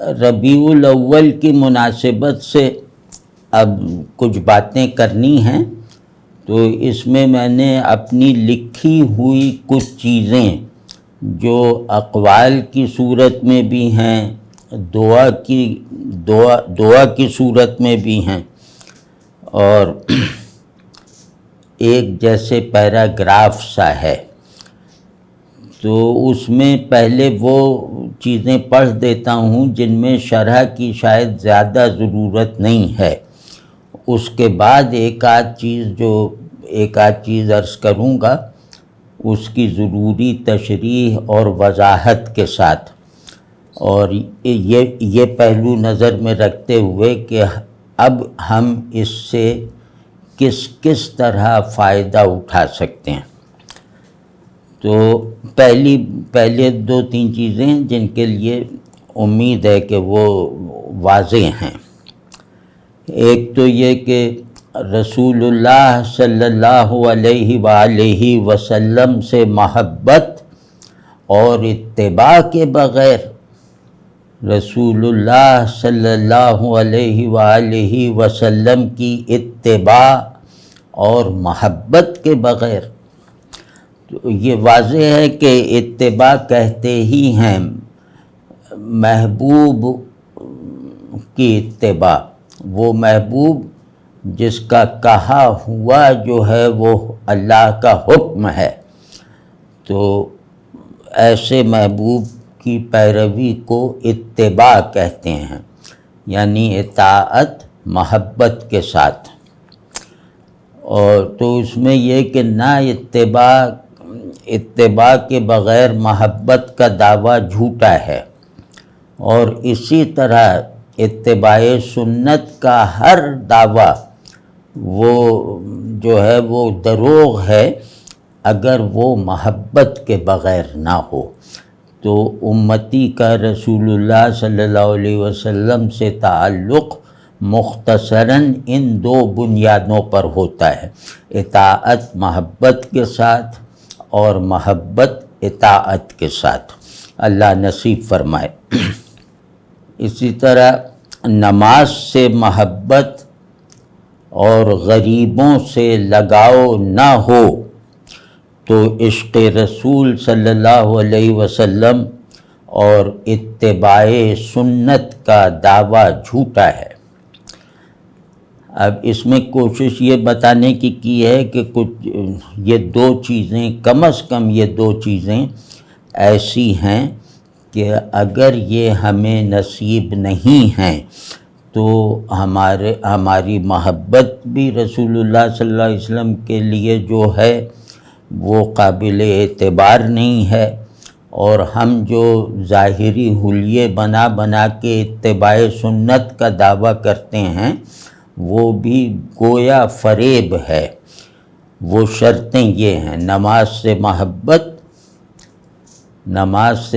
ربیع الاول کی مناسبت سے اب کچھ باتیں کرنی ہیں، تو اس میں نے اپنی لکھی ہوئی کچھ چیزیں جو اقوال کی صورت میں بھی ہیں، دعا کی صورت میں بھی ہیں، اور ایک جیسے پیراگراف سا ہے، تو اس میں پہلے وہ چیزیں پڑھ دیتا ہوں جن میں شرح کی شاید زیادہ ضرورت نہیں ہے، اس کے بعد ایک آدھ چیز عرض کروں گا اس کی ضروری تشریح اور وضاحت کے ساتھ، اور یہ پہلو نظر میں رکھتے ہوئے کہ اب ہم اس سے کس طرح فائدہ اٹھا سکتے ہیں۔ تو پہلے دو تین چیزیں جن کے لیے امید ہے کہ وہ واضح ہیں۔ ایک تو یہ کہ رسول اللہ صلی اللہ علیہ وآلہ وسلم سے محبت اور اتباع کے بغیر، رسول اللہ صلی اللہ علیہ وآلہ وسلم کی اتباع اور محبت کے بغیر، تو یہ واضح ہے کہ اتباع کہتے ہی ہیں محبوب کی اتباع، وہ محبوب جس کا کہا ہوا جو ہے وہ اللہ کا حکم ہے، تو ایسے محبوب کی پیروی کو اتباع کہتے ہیں، یعنی اطاعت محبت کے ساتھ۔ اور تو اس میں یہ کہ نہ اتباع کے بغیر محبت کا دعویٰ جھوٹا ہے، اور اسی طرح اتباع سنت کا ہر دعویٰ وہ جو ہے وہ دروغ ہے اگر وہ محبت کے بغیر نہ ہو۔ تو امتی کا رسول اللہ صلی اللہ علیہ وسلم سے تعلق مختصراً ان دو بنیادوں پر ہوتا ہے، اطاعت محبت کے ساتھ اور محبت اطاعت کے ساتھ، اللہ نصیب فرمائے۔ اسی طرح نماز سے محبت اور غریبوں سے لگاؤ نہ ہو تو عشق رسول صلی اللہ علیہ وسلم اور اتباع سنت کا دعویٰ جھوٹا ہے۔ اب اس میں کوشش یہ بتانے کی ہے کہ یہ دو چیزیں، کم از کم یہ دو چیزیں ایسی ہیں کہ اگر یہ ہمیں نصیب نہیں ہیں تو ہماری محبت بھی رسول اللہ صلی اللہ علیہ وسلم کے لیے جو ہے وہ قابل اعتبار نہیں ہے، اور ہم جو ظاہری حلیے بنا کے اتباع سنت کا دعویٰ کرتے ہیں وہ بھی گویا فریب ہے۔ وہ شرطیں یہ ہیں، نماز سے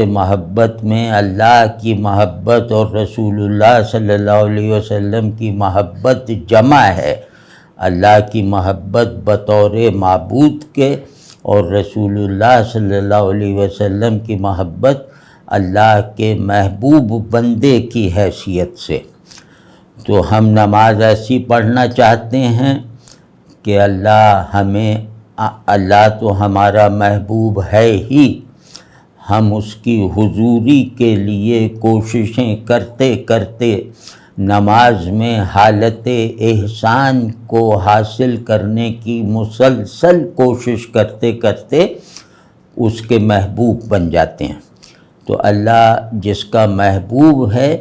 محبت میں اللہ کی محبت اور رسول اللہ صلی اللہ علیہ وسلم کی محبت جمع ہے، اللہ کی محبت بطور معبود کے اور رسول اللہ صلی اللہ علیہ وسلم کی محبت اللہ کے محبوب بندے کی حیثیت سے۔ تو ہم نماز ایسی پڑھنا چاہتے ہیں کہ اللہ تو ہمارا محبوب ہے ہی، ہم اس کی حضوری کے لیے کوششیں کرتے کرتے نماز میں حالت احسان کو حاصل کرنے کی مسلسل کوشش کرتے کرتے اس کے محبوب بن جاتے ہیں۔ تو اللہ جس کا محبوب ہے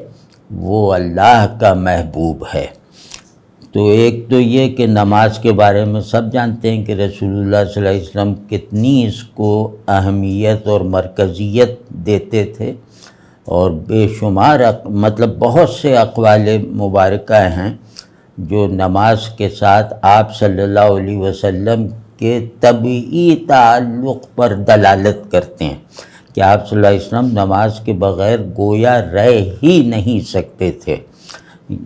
وہ اللہ کا محبوب ہے۔ تو ایک تو یہ کہ نماز کے بارے میں سب جانتے ہیں کہ رسول اللہ صلی اللہ علیہ وسلم کتنی اس کو اہمیت اور مرکزیت دیتے تھے، اور بے شمار بہت سے اقوال مبارکہ ہیں جو نماز کے ساتھ آپ صلی اللہ علیہ وسلم کے طبعی تعلق پر دلالت کرتے ہیں کہ آپ صلی اللہ علیہ وسلم نماز کے بغیر گویا رہ ہی نہیں سکتے تھے،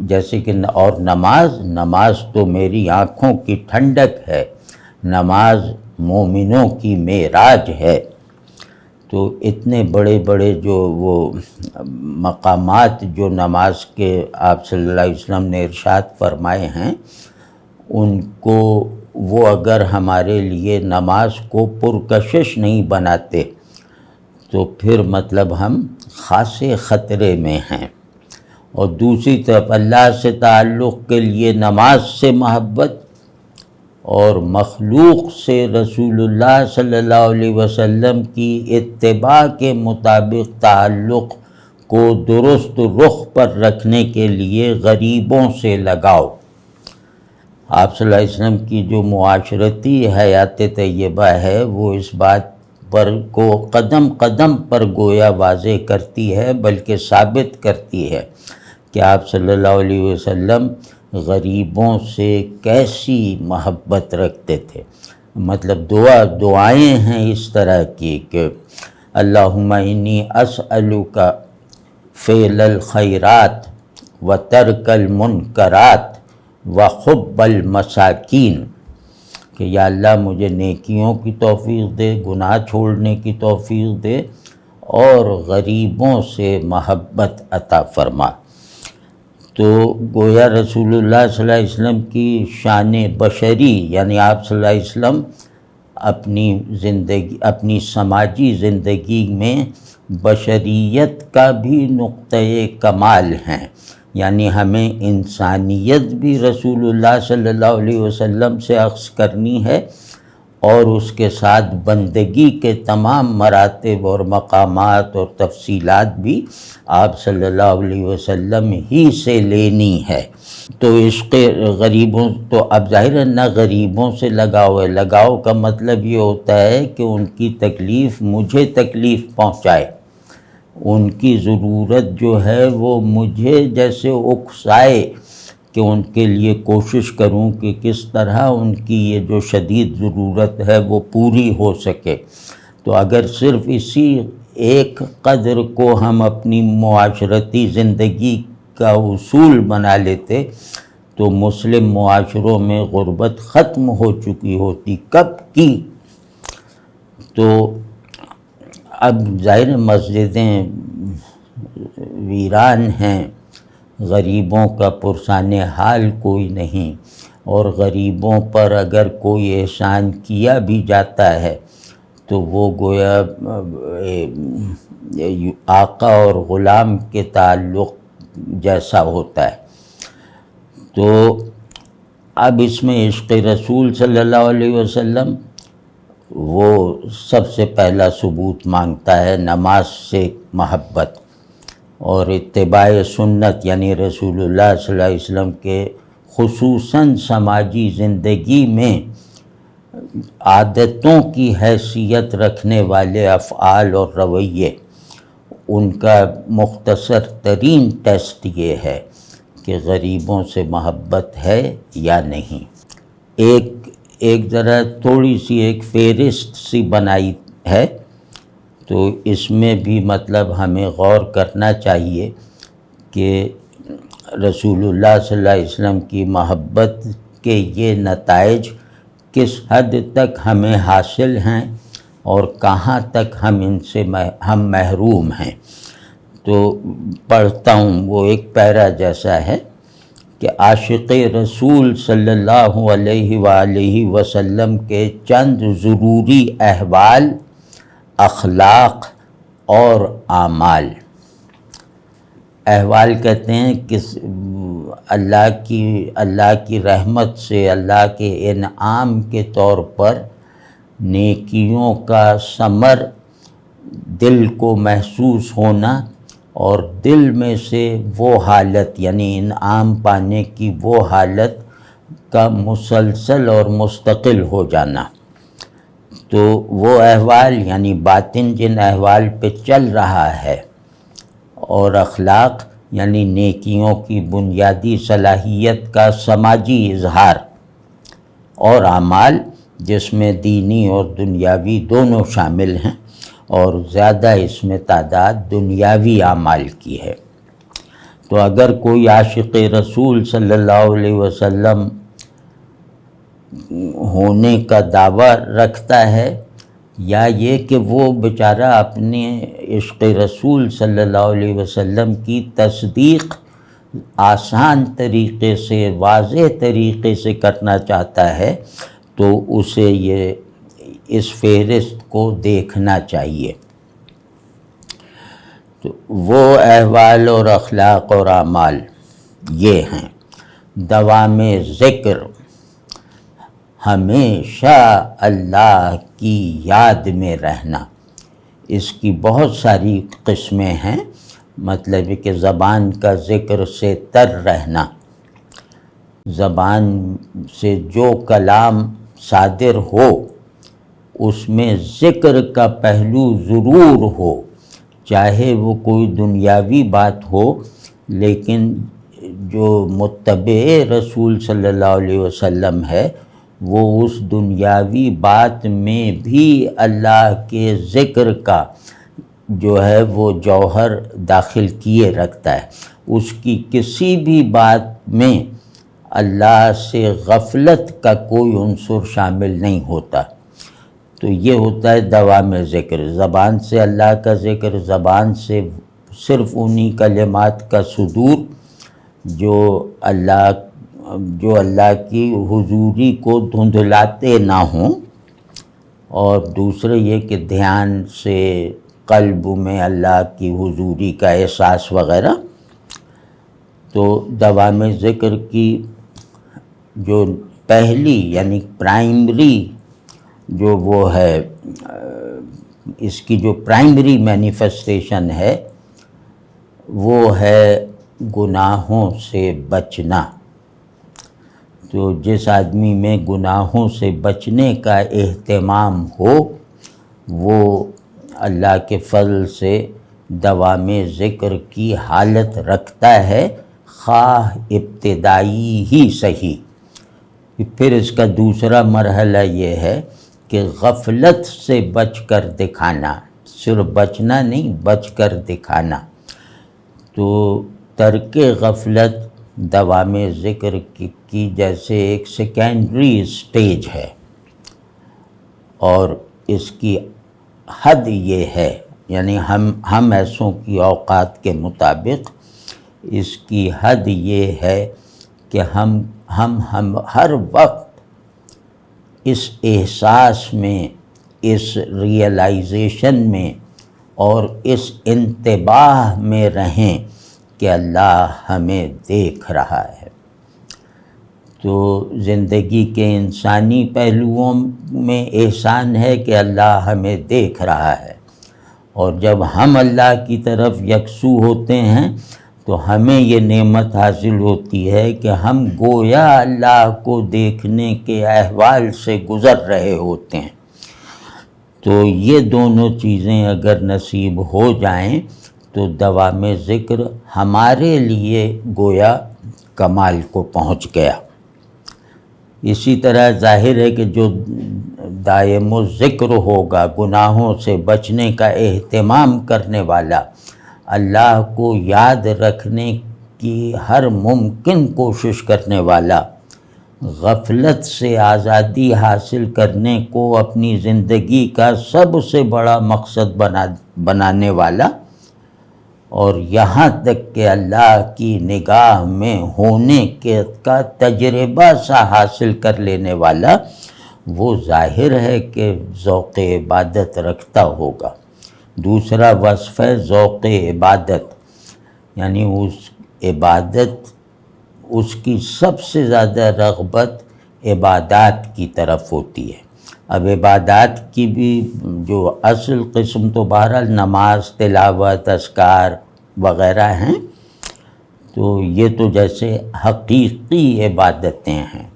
جیسے کہ اور نماز تو میری آنکھوں کی ٹھنڈک ہے، نماز مومنوں کی معراج ہے۔ تو اتنے بڑے بڑے جو وہ مقامات جو نماز کے آپ صلی اللہ علیہ وسلم نے ارشاد فرمائے ہیں، ان کو وہ اگر ہمارے لیے نماز کو پرکشش نہیں بناتے تو پھر مطلب ہم خاصے خطرے میں ہیں۔ اور دوسری طرف اللہ سے تعلق کے لیے نماز سے محبت اور مخلوق سے رسول اللہ صلی اللہ علیہ وسلم کی اتباع کے مطابق تعلق کو درست رخ پر رکھنے کے لیے غریبوں سے لگاؤ۔ آپ صلی اللہ علیہ وسلم کی جو معاشرتی حیات طیبہ ہے وہ اس بات پر کو قدم قدم پر گویا واضح کرتی ہے، بلکہ ثابت کرتی ہے کہ آپ صلی اللہ علیہ وسلم غریبوں سے کیسی محبت رکھتے تھے۔ مطلب دعائیں ہیں اس طرح کی کہ اللہم انی اسألک فعل الخیرات و ترک المنکرات و حب المساکین، کہ یا اللہ مجھے نیکیوں کی توفیق دے، گناہ چھوڑنے کی توفیق دے اور غریبوں سے محبت عطا فرما۔ تو گویا رسول اللہ صلی اللہ علیہ وسلم کی شان بشری، یعنی آپ صلی اللہ علیہ وسلم اپنی سماجی زندگی میں بشریت کا بھی نقطۂ کمال ہیں، یعنی ہمیں انسانیت بھی رسول اللہ صلی اللہ علیہ وسلم سے اخذ کرنی ہے، اور اس کے ساتھ بندگی کے تمام مراتب اور مقامات اور تفصیلات بھی آپ صلی اللہ علیہ وسلم ہی سے لینی ہے۔ تو عشق غریبوں تو اب ظاہر ہے نہ غریبوں سے لگاؤ ہے، لگاؤ کا مطلب یہ ہوتا ہے کہ ان کی تکلیف مجھے تکلیف پہنچائے، ان کی ضرورت جو ہے وہ مجھے جیسے اکسائے کہ ان کے لیے کوشش کروں کہ کس طرح ان کی یہ جو شدید ضرورت ہے وہ پوری ہو سکے۔ تو اگر صرف اسی ایک قدر کو ہم اپنی معاشرتی زندگی کا اصول بنا لیتے تو مسلم معاشروں میں غربت ختم ہو چکی ہوتی کب کی۔ تو اب ظاہر مسجدیں ویران ہیں، غریبوں کا پرسان حال کوئی نہیں، اور غریبوں پر اگر کوئی احسان کیا بھی جاتا ہے تو وہ گویا آقا اور غلام کے تعلق جیسا ہوتا ہے۔ تو اب اس میں عشق رسول صلی اللہ علیہ وسلم وہ سب سے پہلا ثبوت مانگتا ہے نماز سے محبت، اور اتباع سنت یعنی رسول اللہ صلی اللہ علیہ وسلم کے خصوصاً سماجی زندگی میں عادتوں کی حیثیت رکھنے والے افعال اور رویے، ان کا مختصر ترین ٹیسٹ یہ ہے کہ غریبوں سے محبت ہے یا نہیں۔ ایک ذرا تھوڑی سی ایک فہرست سی بنائی ہے، تو اس میں بھی مطلب ہمیں غور کرنا چاہیے کہ رسول اللہ صلی اللہ علیہ وسلم کی محبت کے یہ نتائج کس حد تک ہمیں حاصل ہیں اور کہاں تک ہم ان سے ہم محروم ہیں۔ تو پڑھتا ہوں، وہ ایک پیرا جیسا ہے کہ عاشق رسول صلی اللہ علیہ وآلہ وسلم کے چند ضروری احوال، اخلاق اور اعمال۔ احوال کہتے ہیں کہ اللہ کی رحمت سے، اللہ کے انعام کے طور پر نیکیوں کا ثمر دل کو محسوس ہونا، اور دل میں سے وہ حالت یعنی انعام پانے کی وہ حالت کا مسلسل اور مستقل ہو جانا۔ تو وہ احوال یعنی باطن جن احوال پہ چل رہا ہے، اور اخلاق یعنی نیکیوں کی بنیادی صلاحیت کا سماجی اظہار، اور اعمال جس میں دینی اور دنیاوی دونوں شامل ہیں، اور زیادہ اس میں تعداد دنیاوی اعمال کی ہے۔ تو اگر کوئی عاشق رسول صلی اللہ علیہ وسلم ہونے کا دعویٰ رکھتا ہے یا یہ کہ وہ بیچارہ اپنے عشق رسول صلی اللہ علیہ وسلم کی تصدیق آسان طریقے سے، واضح طریقے سے کرنا چاہتا ہے، تو اسے یہ اس فہرست کو دیکھنا چاہیے۔ تو وہ احوال اور اخلاق اور اعمال یہ ہیں: دوام ذکر، ہمیشہ اللہ کی یاد میں رہنا۔ اس کی بہت ساری قسمیں ہیں، مطلب ہے کہ زبان کا ذکر سے تر رہنا، زبان سے جو کلام صادر ہو اس میں ذکر کا پہلو ضرور ہو، چاہے وہ کوئی دنیاوی بات ہو، لیکن جو متبع رسول صلی اللہ علیہ وسلم ہے وہ اس دنیاوی بات میں بھی اللہ کے ذکر کا جو ہے وہ جوہر داخل کیے رکھتا ہے۔ اس کی کسی بھی بات میں اللہ سے غفلت کا کوئی عنصر شامل نہیں ہوتا۔ تو یہ ہوتا ہے دوام ذکر، زبان سے اللہ کا ذکر، زبان سے صرف انہی کلمات کا صدور جو اللہ کی حضوری کو دھندلاتے نہ ہوں، اور دوسرے یہ کہ دھیان سے قلب میں اللہ کی حضوری کا احساس وغیرہ۔ تو دوام ذکر کی جو پہلی یعنی پرائمری جو وہ ہے، اس کی جو پرائمری مینیفیسٹیشن ہے وہ ہے گناہوں سے بچنا۔ تو جس آدمی میں گناہوں سے بچنے کا اہتمام ہو وہ اللہ کے فضل سے دوام ذکر کی حالت رکھتا ہے، خواہ ابتدائی ہی صحیح۔ پھر اس کا دوسرا مرحلہ یہ ہے کہ غفلت سے بچ کر دکھانا، صرف بچنا نہیں، بچ کر دکھانا۔ تو ترک غفلت دوام ذکر کی جیسے ایک سیکنڈری اسٹیج ہے، اور اس کی حد یہ ہے، یعنی ہم ایسوں کی اوقات کے مطابق اس کی حد یہ ہے کہ ہم ہر وقت اس احساس میں، اس ریئلائزیشن میں اور اس انتباہ میں رہیں کہ اللہ ہمیں دیکھ رہا ہے۔ تو زندگی کے انسانی پہلوؤں میں احسان ہے کہ اللہ ہمیں دیکھ رہا ہے، اور جب ہم اللہ کی طرف یکسو ہوتے ہیں تو ہمیں یہ نعمت حاصل ہوتی ہے کہ ہم گویا اللہ کو دیکھنے کے احوال سے گزر رہے ہوتے ہیں۔ تو یہ دونوں چیزیں اگر نصیب ہو جائیں تو دوام ذکر ہمارے لیے گویا کمال کو پہنچ گیا۔ اسی طرح ظاہر ہے کہ جو دائم ذکر ہوگا، گناہوں سے بچنے کا اہتمام کرنے والا، اللہ کو یاد رکھنے کی ہر ممکن کوشش کرنے والا، غفلت سے آزادی حاصل کرنے کو اپنی زندگی کا سب سے بڑا مقصد بنانے والا، اور یہاں تک کہ اللہ کی نگاہ میں ہونے کا تجربہ سا حاصل کر لینے والا، وہ ظاہر ہے کہ ذوق عبادت رکھتا ہوگا۔ دوسرا وصف ہے ذوق عبادت، یعنی اس کی سب سے زیادہ رغبت عبادات کی طرف ہوتی ہے۔ اب عبادات کی بھی جو اصل قسم تو بہرحال نماز، تلاوت، اذکار وغیرہ ہیں، تو یہ تو جیسے حقیقی عبادتیں ہیں۔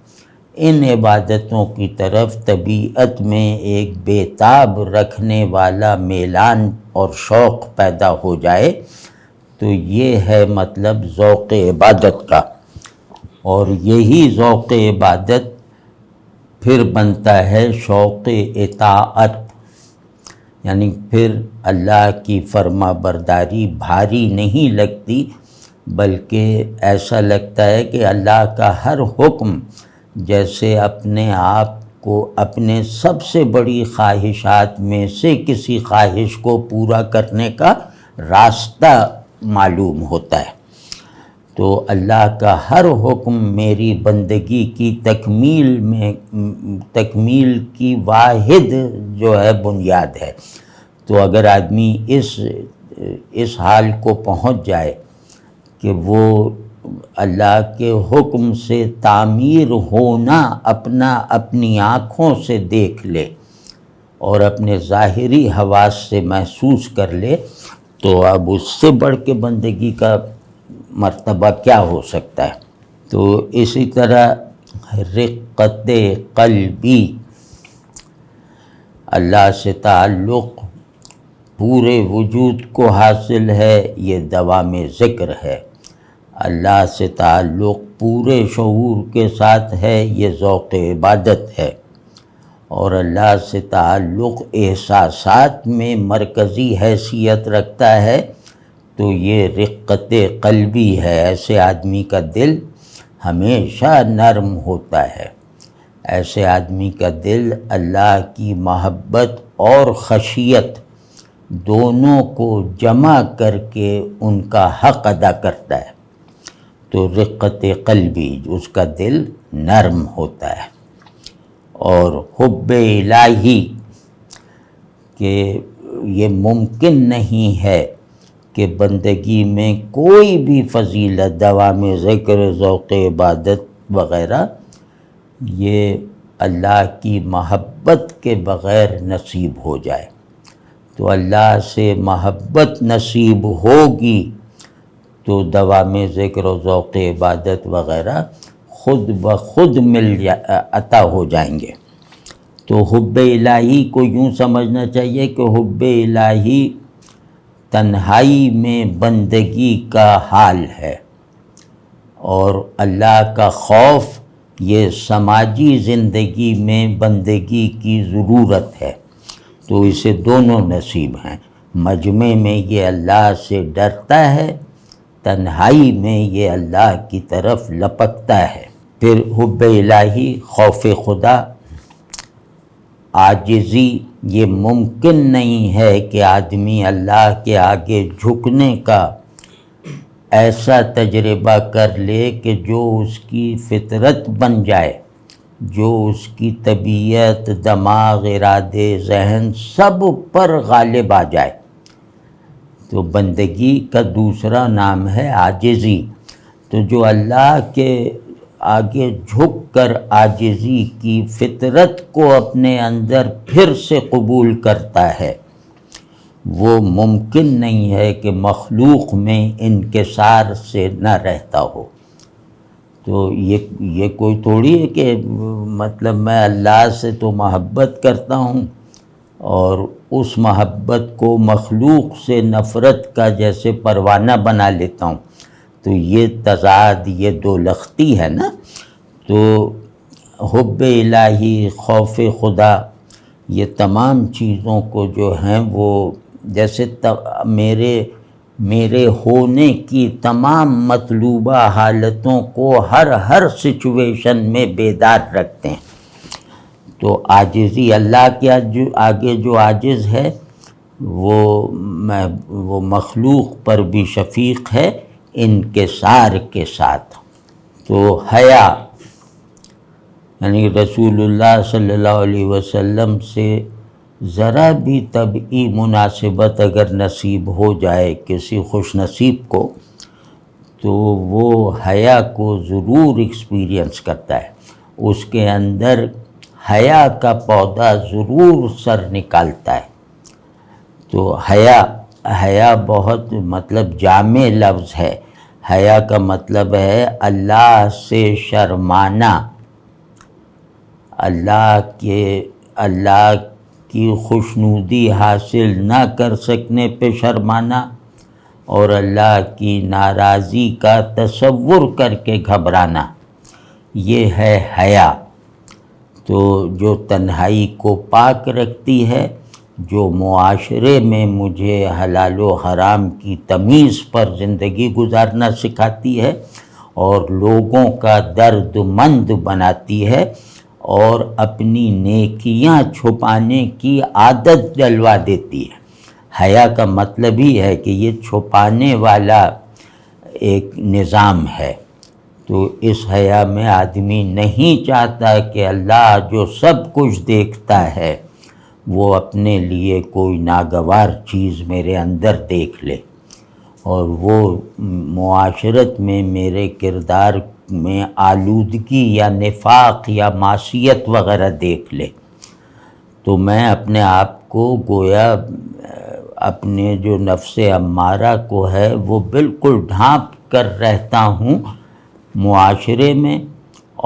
ان عبادتوں کی طرف طبیعت میں ایک بےتاب رکھنے والا میلان اور شوق پیدا ہو جائے تو یہ ہے مطلب ذوق عبادت کا، اور یہی ذوق عبادت پھر بنتا ہے شوق اطاعت، یعنی پھر اللہ کی فرما برداری بھاری نہیں لگتی، بلکہ ایسا لگتا ہے کہ اللہ کا ہر حکم جیسے اپنے آپ کو اپنے سب سے بڑی خواہشات میں سے کسی خواہش کو پورا کرنے کا راستہ معلوم ہوتا ہے۔ تو اللہ کا ہر حکم میری بندگی کی تکمیل کی واحد جو ہے بنیاد ہے۔ تو اگر آدمی اس حال کو پہنچ جائے کہ وہ اللہ کے حکم سے تعمیر ہونا اپنی آنکھوں سے دیکھ لے اور اپنے ظاہری حواس سے محسوس کر لے، تو اب اس سے بڑھ کے بندگی کا مرتبہ کیا ہو سکتا ہے۔ تو اسی طرح رقت قلبی، اللہ سے تعلق پورے وجود کو حاصل ہے، یہ دوام ذکر ہے۔ اللہ سے تعلق پورے شعور کے ساتھ ہے، یہ ذوق عبادت ہے۔ اور اللہ سے تعلق احساسات میں مرکزی حیثیت رکھتا ہے، تو یہ رقت قلبی ہے۔ ایسے آدمی کا دل ہمیشہ نرم ہوتا ہے، ایسے آدمی کا دل اللہ کی محبت اور خشیت دونوں کو جمع کر کے ان کا حق ادا کرتا ہے۔ تو رقت قلبی، اس کا دل نرم ہوتا ہے۔ اور حب الہی، کہ یہ ممکن نہیں ہے کہ بندگی میں کوئی بھی فضیلت، دوام ذکر، ذوق عبادت وغیرہ، یہ اللہ کی محبت کے بغیر نصیب ہو جائے۔ تو اللہ سے محبت نصیب ہوگی تو دوام ذکر و ذوق عبادت وغیرہ خود بخود عطا ہو جائیں گے۔ تو حب الہی کو یوں سمجھنا چاہیے کہ حب الہی تنہائی میں بندگی کا حال ہے، اور اللہ کا خوف یہ سماجی زندگی میں بندگی کی ضرورت ہے۔ تو اسے دونوں نصیب ہیں، مجمع میں یہ اللہ سے ڈرتا ہے، تنہائی میں یہ اللہ کی طرف لپکتا ہے۔ پھر حب الہی، خوف خدا، عاجزی، یہ ممکن نہیں ہے کہ آدمی اللہ کے آگے جھکنے کا ایسا تجربہ کر لے کہ جو اس کی فطرت بن جائے، جو اس کی طبیعت، دماغ، ارادے، ذہن سب پر غالب آ جائے۔ تو بندگی کا دوسرا نام ہے عاجزی۔ تو جو اللہ کے آگے جھک کر عاجزی کی فطرت کو اپنے اندر پھر سے قبول کرتا ہے، وہ ممکن نہیں ہے کہ مخلوق میں انکسار سے نہ رہتا ہو۔ تو یہ کوئی تھوڑی ہے کہ مطلب میں اللہ سے تو محبت کرتا ہوں اور اس محبت کو مخلوق سے نفرت کا جیسے پروانہ بنا لیتا ہوں، تو یہ تضاد، یہ دو لختی ہے نا۔ تو حب الہی، خوف خدا، یہ تمام چیزوں کو جو ہیں وہ جیسے میرے ہونے کی تمام مطلوبہ حالتوں کو ہر سچویشن میں بیدار رکھتے ہیں۔ تو عاجزی، اللہ کے آگے جو عاجز ہے وہ مخلوق پر بھی شفیق ہے انکسار کے ساتھ۔ تو حیا، یعنی رسول اللہ صلی اللہ علیہ وسلم سے ذرا بھی طبعی مناسبت اگر نصیب ہو جائے کسی خوش نصیب کو، تو وہ حیا کو ضرور ایکسپیرینس کرتا ہے، اس کے اندر حیا کا پودا ضرور سر نکالتا ہے۔ تو حیا بہت مطلب جامع لفظ ہے۔ حیا کا مطلب ہے اللہ سے شرمانا، اللہ کی خوشنودی حاصل نہ کر سکنے پہ شرمانا، اور اللہ کی ناراضی کا تصور کر کے گھبرانا، یہ ہے حیا۔ تو جو تنہائی کو پاک رکھتی ہے، جو معاشرے میں مجھے حلال و حرام کی تمیز پر زندگی گزارنا سکھاتی ہے، اور لوگوں کا درد مند بناتی ہے، اور اپنی نیکیاں چھپانے کی عادت ڈلوا دیتی ہے۔ حیا کا مطلب ہی ہے کہ یہ چھپانے والا ایک نظام ہے۔ تو اس حیا میں آدمی نہیں چاہتا کہ اللہ جو سب کچھ دیکھتا ہے وہ اپنے لیے کوئی ناگوار چیز میرے اندر دیکھ لے، اور وہ معاشرت میں میرے کردار میں آلودگی یا نفاق یا معصیت وغیرہ دیکھ لے۔ تو میں اپنے آپ کو گویا اپنے جو نفس امارہ کو ہے وہ بالکل ڈھانپ کر رہتا ہوں معاشرے میں،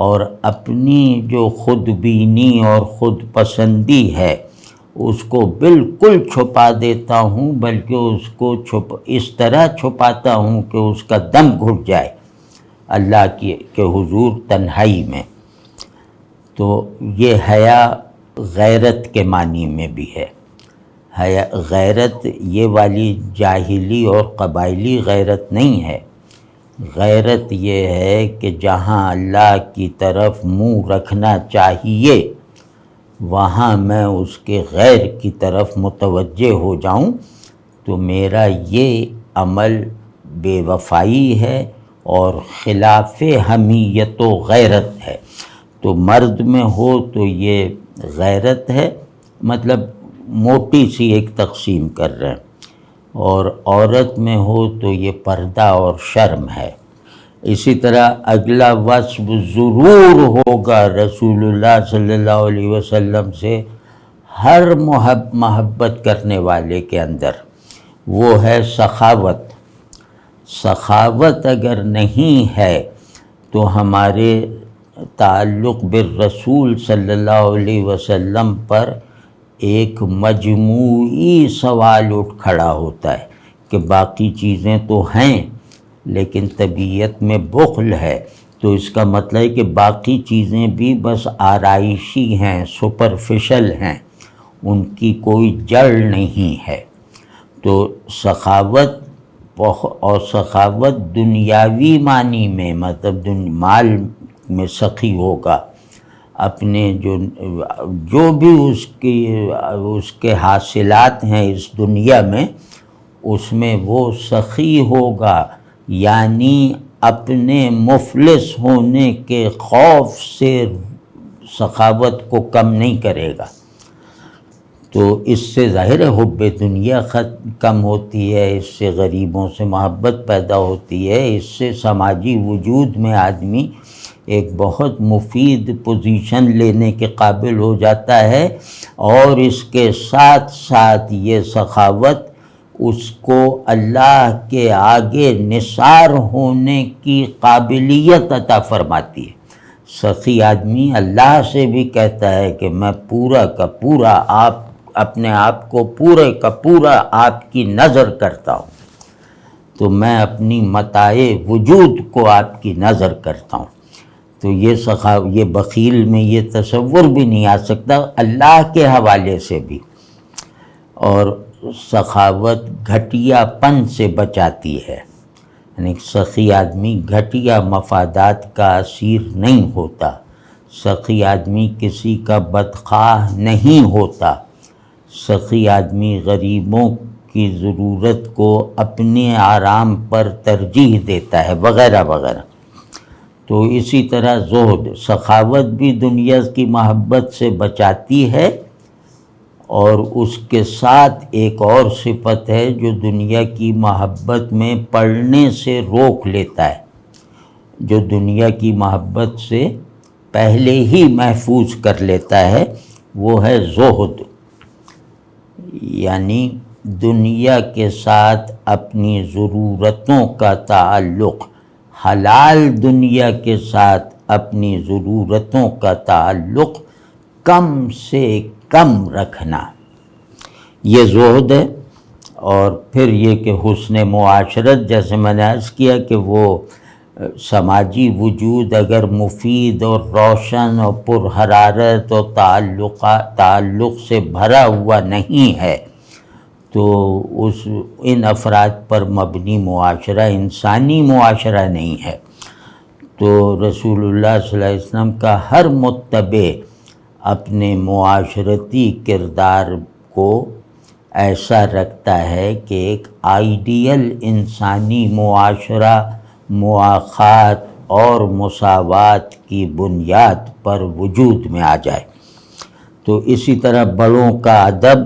اور اپنی جو خود بینی اور خود پسندی ہے اس کو بالکل چھپا دیتا ہوں، بلکہ اس کو اس طرح چھپاتا ہوں کہ اس کا دم گھٹ جائے اللہ کے حضور تنہائی میں۔ تو یہ حیا غیرت کے معنی میں بھی ہے۔ غیرت یہ والی جاہلی اور قبائلی غیرت نہیں ہے، غیرت یہ ہے کہ جہاں اللہ کی طرف منہ رکھنا چاہیے وہاں میں اس کے غیر کی طرف متوجہ ہو جاؤں، تو میرا یہ عمل بے وفائی ہے اور خلاف حمیت و غیرت ہے۔ تو مرد میں ہو تو یہ غیرت ہے، مطلب موٹی سی ایک تقسیم کر رہے ہیں، اور عورت میں ہو تو یہ پردہ اور شرم ہے۔ اسی طرح اگلا وصف ضرور ہوگا رسول اللہ صلی اللہ علیہ وسلم سے ہر محبت کرنے والے کے اندر، وہ ہے سخاوت۔ سخاوت اگر نہیں ہے تو ہمارے تعلق بالرسول صلی اللہ علیہ وسلم پر ایک مجموعی سوال اٹھ کھڑا ہوتا ہے کہ باقی چیزیں تو ہیں لیکن طبیعت میں بخل ہے، تو اس کا مطلب ہے کہ باقی چیزیں بھی بس آرائشی ہیں، سپرفیشل ہیں، ان کی کوئی جڑ نہیں ہے۔ تو سخاوت اور سخاوت دنیاوی معنی میں، مطلب مال میں سخی ہوگا، اپنے جو بھی اس کے حاصلات ہیں اس دنیا میں، اس میں وہ سخی ہوگا، یعنی اپنے مفلس ہونے کے خوف سے سخاوت کو کم نہیں کرے گا۔ تو اس سے ظاہر ہے حب دنیا کم ہوتی ہے، اس سے غریبوں سے محبت پیدا ہوتی ہے، اس سے سماجی وجود میں آدمی ایک بہت مفید پوزیشن لینے کے قابل ہو جاتا ہے، اور اس کے ساتھ ساتھ یہ سخاوت اس کو اللہ کے آگے نثار ہونے کی قابلیت عطا فرماتی ہے۔ سخی آدمی اللہ سے بھی کہتا ہے کہ میں پورا کا پورا اپنے آپ کو پورے کا پورا آپ کی نظر کرتا ہوں، تو میں اپنی متاع وجود کو آپ کی نظر کرتا ہوں۔ تو یہ بخیل میں یہ تصور بھی نہیں آ سکتا اللہ کے حوالے سے بھی۔ اور سخاوت گھٹیا پن سے بچاتی ہے، یعنی سخی آدمی گھٹیا مفادات کا اسیر نہیں ہوتا، سخی آدمی کسی کا بدخواہ نہیں ہوتا، سخی آدمی غریبوں کی ضرورت کو اپنے آرام پر ترجیح دیتا ہے، وغیرہ وغیرہ۔ تو اسی طرح زہد، سخاوت بھی دنیا کی محبت سے بچاتی ہے، اور اس کے ساتھ ایک اور صفت ہے جو دنیا کی محبت میں پڑنے سے روک لیتا ہے، جو دنیا کی محبت سے پہلے ہی محفوظ کر لیتا ہے، وہ ہے زہد، یعنی دنیا کے ساتھ اپنی ضرورتوں کا تعلق، حلال دنیا کے ساتھ اپنی ضرورتوں کا تعلق کم سے کم رکھنا، یہ زہد ہے۔ اور پھر یہ کہ حسن معاشرت، جیسے میں نے عرض کیا کہ وہ سماجی وجود اگر مفید اور روشن اور پرحرارت اور تعلق سے بھرا ہوا نہیں ہے تو ان افراد پر مبنی معاشرہ انسانی معاشرہ نہیں ہے۔ تو رسول اللہ صلی اللہ علیہ وسلم کا ہر متبع اپنے معاشرتی کردار کو ایسا رکھتا ہے کہ ایک آئیڈیل انسانی معاشرہ مواخات اور مساوات کی بنیاد پر وجود میں آ جائے۔ تو اسی طرح بڑوں کا ادب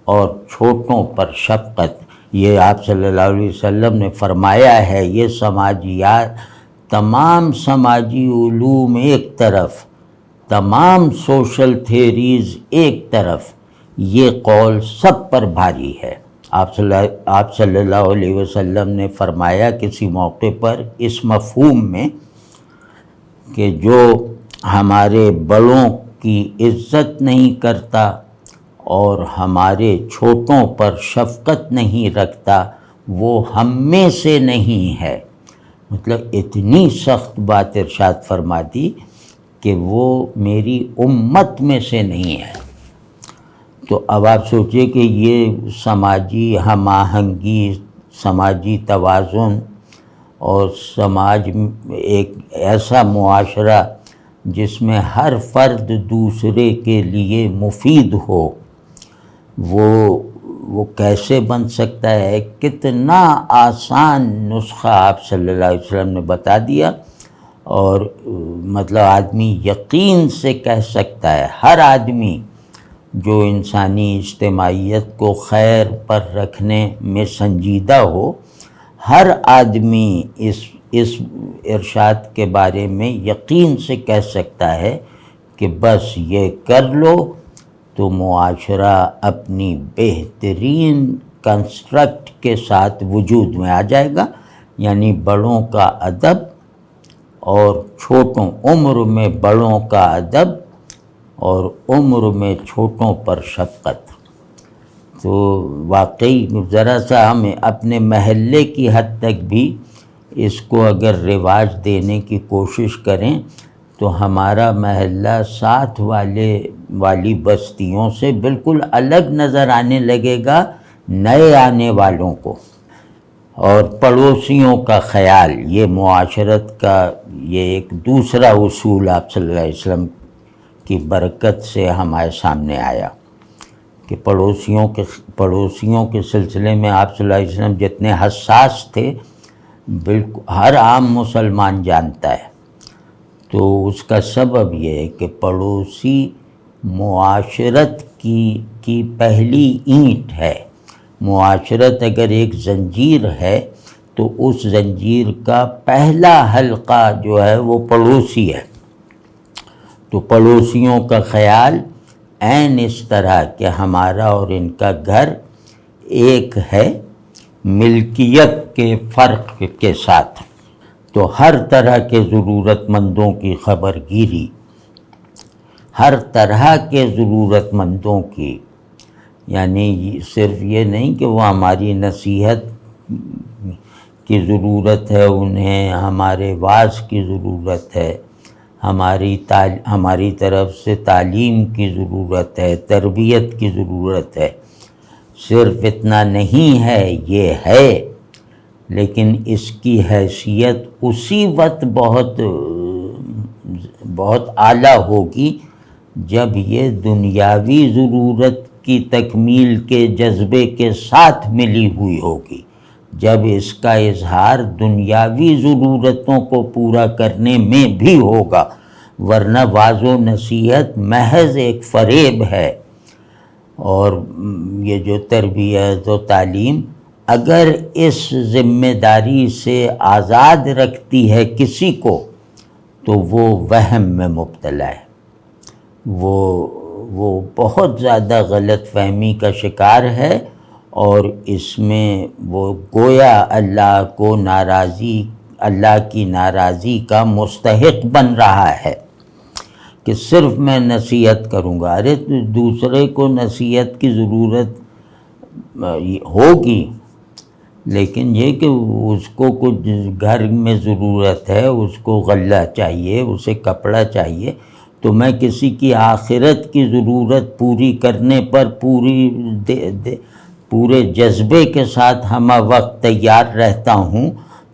اور چھوٹوں پر شفقت، یہ آپ صلی اللہ علیہ وسلم نے فرمایا ہے، یہ سماجیات، تمام سماجی علوم ایک طرف، تمام سوشل تھیریز ایک طرف، یہ قول سب پر بھاری ہے۔ آپ صلی اللہ علیہ وسلم نے فرمایا کسی موقع پر اس مفہوم میں کہ جو ہمارے بڑوں کی عزت نہیں کرتا اور ہمارے چھوٹوں پر شفقت نہیں رکھتا وہ ہم میں سے نہیں ہے۔ مطلب اتنی سخت بات ارشاد فرما دی کہ وہ میری امت میں سے نہیں ہے۔ تو اب آپ سوچئے کہ یہ سماجی ہم آہنگی، سماجی توازن اور سماج ایک ایسا معاشرہ جس میں ہر فرد دوسرے کے لیے مفید ہو، وہ کیسے بن سکتا ہے؟ کتنا آسان نسخہ آپ صلی اللہ علیہ وسلم نے بتا دیا، اور مطلب آدمی یقین سے کہہ سکتا ہے، ہر آدمی جو انسانی اجتماعیت کو خیر پر رکھنے میں سنجیدہ ہو، ہر آدمی اس ارشاد کے بارے میں یقین سے کہہ سکتا ہے کہ بس یہ کر لو تو معاشرہ اپنی بہترین کنسٹرکٹ کے ساتھ وجود میں آ جائے گا، یعنی بڑوں کا ادب اور چھوٹوں، عمر میں بڑوں کا ادب اور عمر میں چھوٹوں پر شفقت۔ تو واقعی ذرا سا ہم اپنے محلے کی حد تک بھی اس کو اگر رواج دینے کی کوشش کریں تو ہمارا محلہ ساتھ والی بستیوں سے بالکل الگ نظر آنے لگے گا نئے آنے والوں کو۔ اور پڑوسیوں کا خیال، یہ معاشرت کا یہ ایک دوسرا اصول آپ صلی اللہ علیہ وسلم کی برکت سے ہمارے سامنے آیا کہ پڑوسیوں کے سلسلے میں آپ صلی اللہ علیہ وسلم جتنے حساس تھے بالکل ہر عام مسلمان جانتا ہے۔ تو اس کا سبب یہ ہے کہ پڑوسی معاشرت کی پہلی اینٹ ہے۔ معاشرت اگر ایک زنجیر ہے تو اس زنجیر کا پہلا حلقہ جو ہے وہ پڑوسی ہے۔ تو پڑوسیوں کا خیال عین اس طرح کہ ہمارا اور ان کا گھر ایک ہے، ملکیت کے فرق کے ساتھ۔ تو ہر طرح کے ضرورت مندوں کی خبر گیری، ہر طرح کے ضرورت مندوں کی، یعنی صرف یہ نہیں کہ وہ ہماری نصیحت کی ضرورت ہے، انہیں ہمارے واعظ کی ضرورت ہے، ہماری طرف سے تعلیم کی ضرورت ہے، تربیت کی ضرورت ہے، صرف اتنا نہیں ہے، یہ ہے، لیکن اس کی حیثیت اسی وقت بہت اعلیٰ ہوگی جب یہ دنیاوی ضرورت کی تکمیل کے جذبے کے ساتھ ملی ہوئی ہوگی، جب اس کا اظہار دنیاوی ضرورتوں کو پورا کرنے میں بھی ہوگا، ورنہ وعظ و نصیحت محض ایک فریب ہے۔ اور یہ جو تربیت و تعلیم اگر اس ذمہ داری سے آزاد رکھتی ہے کسی کو تو وہ وہم میں مبتلا ہے، وہ بہت زیادہ غلط فہمی کا شکار ہے، اور اس میں وہ گویا اللہ کی ناراضی کا مستحق بن رہا ہے کہ صرف میں نصیحت کروں گا۔ ارے دوسرے کو نصیحت کی ضرورت ہوگی، لیکن یہ کہ اس کو کچھ گھر میں ضرورت ہے، اس کو غلہ چاہیے، اسے کپڑا چاہیے، تو میں کسی کی آخرت کی ضرورت پوری کرنے پر پورے جذبے کے ساتھ ہمہ وقت تیار رہتا ہوں،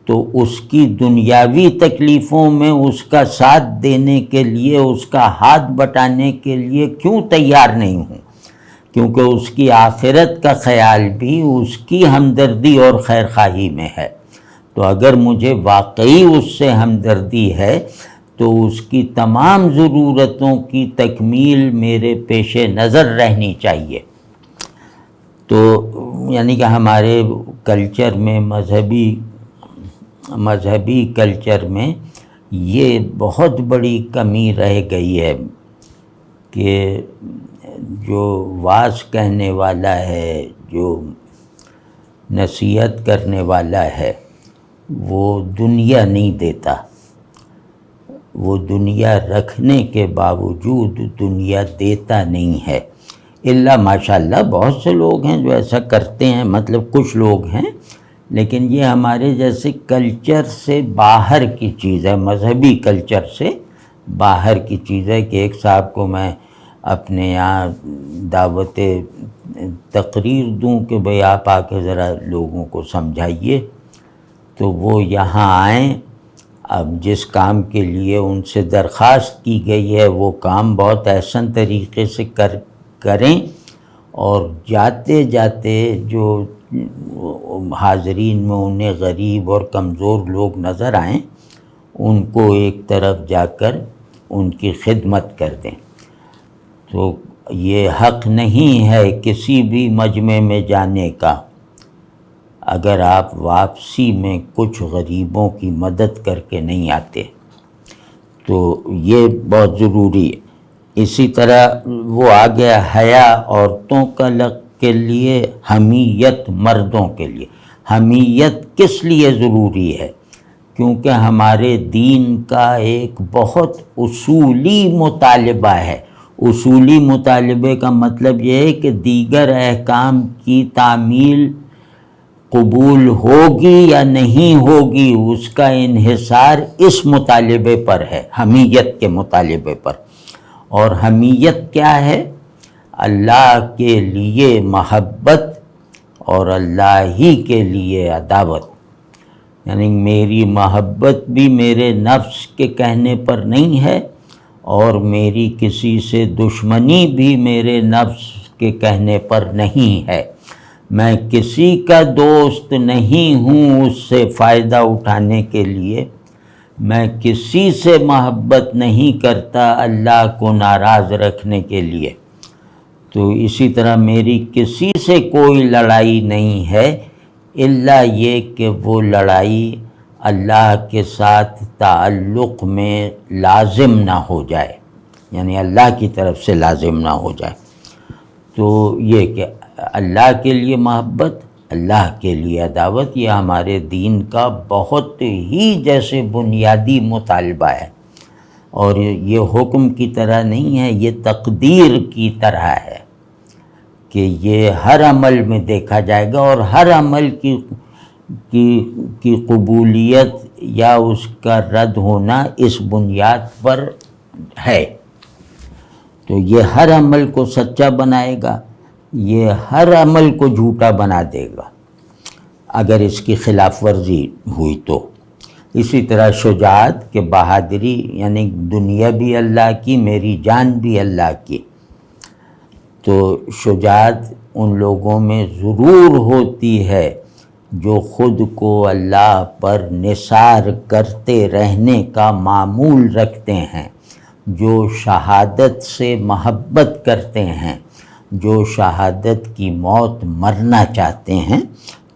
تو اس کی دنیاوی تکلیفوں میں اس کا ساتھ دینے کے لیے، اس کا ہاتھ بٹانے کے لیے کیوں تیار نہیں ہوں؟ کیونکہ اس کی آخرت کا خیال بھی اس کی ہمدردی اور خیرخواہی میں ہے۔ تو اگر مجھے واقعی اس سے ہمدردی ہے تو اس کی تمام ضرورتوں کی تکمیل میرے پیش نظر رہنی چاہیے۔ تو یعنی کہ ہمارے کلچر میں، مذہبی کلچر میں یہ بہت بڑی کمی رہ گئی ہے کہ جو واعظ کہنے والا ہے، جو نصیحت کرنے والا ہے، وہ دنیا نہیں دیتا، وہ دنیا رکھنے کے باوجود دنیا دیتا نہیں ہے۔ الا ماشاءاللہ بہت سے لوگ ہیں جو ایسا کرتے ہیں، مطلب کچھ لوگ ہیں، لیکن یہ ہمارے جیسے کلچر سے باہر کی چیز ہے، مذہبی کلچر سے باہر کی چیز ہے۔ کہ ایک صاحب کو میں اپنے یہاں دعوت تقریر دوں کہ بھئی آپ آ کے ذرا لوگوں کو سمجھائیے، تو وہ یہاں آئیں، اب جس کام کے لیے ان سے درخواست کی گئی ہے وہ کام بہت احسن طریقے سے کریں، اور جاتے جاتے جو حاضرین میں انہیں غریب اور کمزور لوگ نظر آئیں، ان کو ایک طرف جا کر ان کی خدمت کر دیں۔ تو یہ حق نہیں ہے کسی بھی مجمع میں جانے کا اگر آپ واپسی میں کچھ غریبوں کی مدد کر کے نہیں آتے، تو یہ بہت ضروری ہے۔ اسی طرح وہ آ گیا حیا عورتوں کے لیے، حمیت مردوں کے لیے۔ حمیت کس لیے ضروری ہے؟ کیونکہ ہمارے دین کا ایک بہت اصولی مطالبہ ہے۔ اصولی مطالبے کا مطلب یہ ہے کہ دیگر احکام کی تعمیل قبول ہوگی یا نہیں ہوگی، اس کا انحصار اس مطالبے پر ہے، حمیت کے مطالبے پر۔ اور حمیت کیا ہے؟ اللہ کے لیے محبت اور اللہ ہی کے لیے عداوت۔ یعنی میری محبت بھی میرے نفس کے کہنے پر نہیں ہے، اور میری کسی سے دشمنی بھی میرے نفس کے کہنے پر نہیں ہے۔ میں کسی کا دوست نہیں ہوں اس سے فائدہ اٹھانے کے لیے، میں کسی سے محبت نہیں کرتا اللہ کو ناراض رکھنے کے لیے۔ تو اسی طرح میری کسی سے کوئی لڑائی نہیں ہے الا یہ کہ وہ لڑائی اللہ کے ساتھ تعلق میں لازم نہ ہو جائے، یعنی اللہ کی طرف سے لازم نہ ہو جائے۔ تو یہ کہ اللہ کے لیے محبت، اللہ کے لیے عداوت، یہ ہمارے دین کا بہت ہی جیسے بنیادی مطالبہ ہے، اور یہ حکم کی طرح نہیں ہے، یہ تقدیر کی طرح ہے کہ یہ ہر عمل میں دیکھا جائے گا، اور ہر عمل کی قبولیت یا اس کا رد ہونا اس بنیاد پر ہے۔ تو یہ ہر عمل کو سچا بنائے گا، یہ ہر عمل کو جھوٹا بنا دے گا اگر اس کی خلاف ورزی ہوئی تو۔ اسی طرح شجاعت کہ بہادری، یعنی دنیا بھی اللہ کی، میری جان بھی اللہ کی۔ تو شجاعت ان لوگوں میں ضرور ہوتی ہے جو خود کو اللہ پر نثار کرتے رہنے کا معمول رکھتے ہیں، جو شہادت سے محبت کرتے ہیں، جو شہادت کی موت مرنا چاہتے ہیں،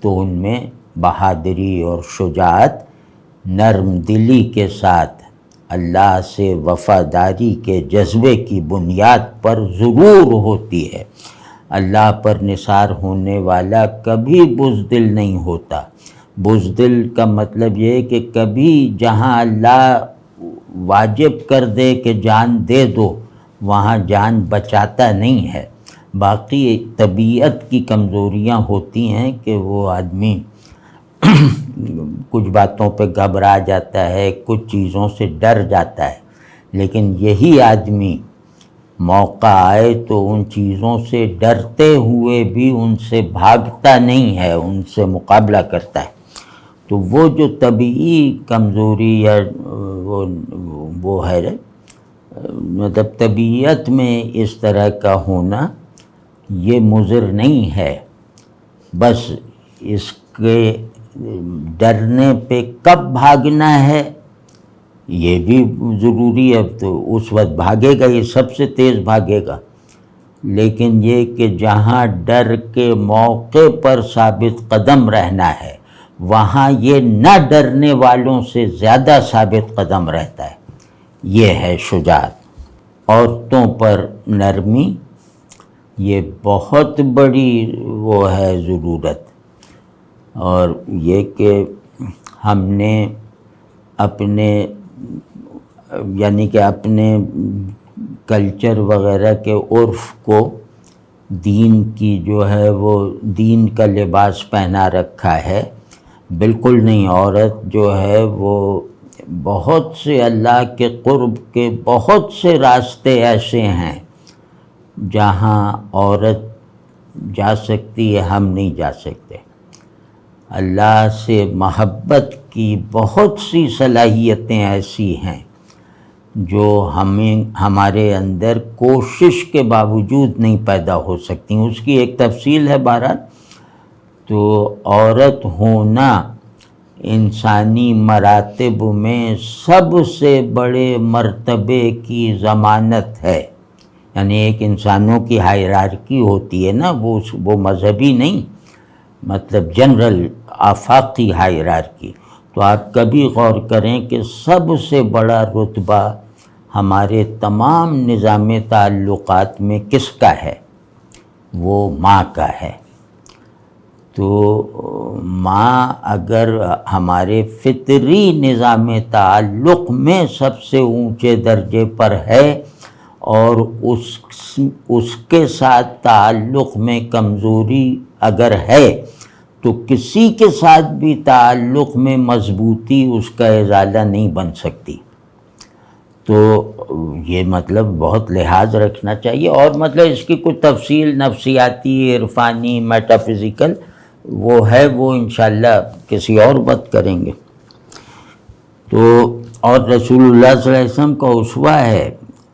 تو ان میں بہادری اور شجاعت نرم دلی کے ساتھ اللہ سے وفاداری کے جذبے کی بنیاد پر ضرور ہوتی ہے۔ اللہ پر نثار ہونے والا کبھی بزدل نہیں ہوتا۔ بزدل کا مطلب یہ ہے کہ کبھی جہاں اللہ واجب کر دے کہ جان دے دو، وہاں جان بچاتا نہیں ہے۔ باقی طبیعت کی کمزوریاں ہوتی ہیں کہ وہ آدمی کچھ باتوں پہ گھبرا جاتا ہے، کچھ چیزوں سے ڈر جاتا ہے، لیکن یہی آدمی موقع آئے تو ان چیزوں سے ڈرتے ہوئے بھی ان سے بھاگتا نہیں ہے، ان سے مقابلہ کرتا ہے۔ تو وہ جو طبعی کمزوری یا وہ ہے مطلب طبیعت میں اس طرح کا ہونا یہ مضر نہیں ہے، بس اس کے ڈرنے پہ کب بھاگنا ہے یہ بھی ضروری ہے، تو اس وقت بھاگے گا، یہ سب سے تیز بھاگے گا، لیکن یہ کہ جہاں ڈر کے موقع پر ثابت قدم رہنا ہے وہاں یہ نہ ڈرنے والوں سے زیادہ ثابت قدم رہتا ہے، یہ ہے شجاعت۔ عورتوں پر نرمی یہ بہت بڑی وہ ہے ضرورت، اور یہ کہ ہم نے اپنے یعنی کہ اپنے کلچر وغیرہ کے عرف کو دین کی جو ہے وہ دین کا لباس پہنا رکھا ہے، بالکل نہیں۔ عورت جو ہے وہ بہت سے اللہ کے قرب کے بہت سے راستے ایسے ہیں جہاں عورت جا سکتی ہے، ہم نہیں جا سکتے۔ اللہ سے محبت کی بہت سی صلاحیتیں ایسی ہیں جو ہمارے اندر کوشش کے باوجود نہیں پیدا ہو سکتی، اس کی ایک تفصیل ہے۔ بہرحال تو عورت ہونا انسانی مراتب میں سب سے بڑے مرتبے کی ضمانت ہے، یعنی ایک انسانوں کی ہائرارکی ہوتی ہے نا، وہ مذہبی نہیں، مطلب جنرل آفاقی ہائرارکی۔ تو آپ کبھی غور کریں کہ سب سے بڑا رتبہ ہمارے تمام نظام تعلقات میں کس کا ہے؟ وہ ماں کا ہے۔ تو ماں اگر ہمارے فطری نظام تعلق میں سب سے اونچے درجے پر ہے اور اس کے ساتھ تعلق میں کمزوری اگر ہے تو کسی کے ساتھ بھی تعلق میں مضبوطی اس کا ازالہ نہیں بن سکتی۔ تو یہ مطلب بہت لحاظ رکھنا چاہیے، اور مطلب اس کی کچھ تفصیل نفسیاتی، عرفانی، میٹا فزیکل وہ ہے، وہ انشاءاللہ کسی اور وقت کریں گے۔ تو اور رسول اللہ صلی اللہ علیہ وسلم کا اسوہ ہے،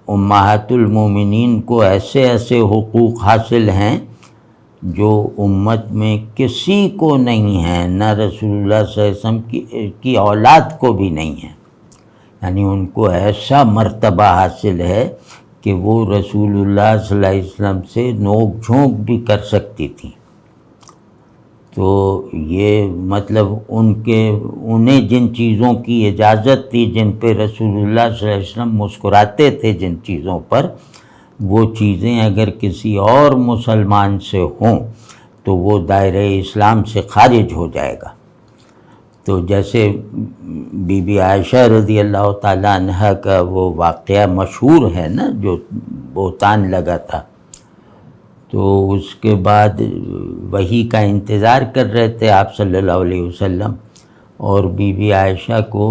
امہات المومنین کو ایسے ایسے حقوق حاصل ہیں جو امت میں کسی کو نہیں ہیں، نہ رسول اللہ صلی اللہ علیہ وسلم کی اولاد کو بھی نہیں ہے، یعنی ان کو ایسا مرتبہ حاصل ہے کہ وہ رسول اللہ صلی اللہ علیہ وسلم سے نوک جھونک بھی کر سکتی تھیں۔ تو یہ مطلب انہیں جن چیزوں کی اجازت تھی، جن پہ رسول اللہ صلی اللہ علیہ وسلم مسکراتے تھے، جن چیزوں پر، وہ چیزیں اگر کسی اور مسلمان سے ہوں تو وہ دائرہ اسلام سے خارج ہو جائے گا۔ تو جیسے بی بی عائشہ رضی اللہ تعالیٰ عنہ کا وہ واقعہ مشہور ہے نا، جو بہتان لگا تھا، تو اس کے بعد وحی کا انتظار کر رہے تھے آپ صلی اللہ علیہ وسلم، اور بی بی عائشہ کو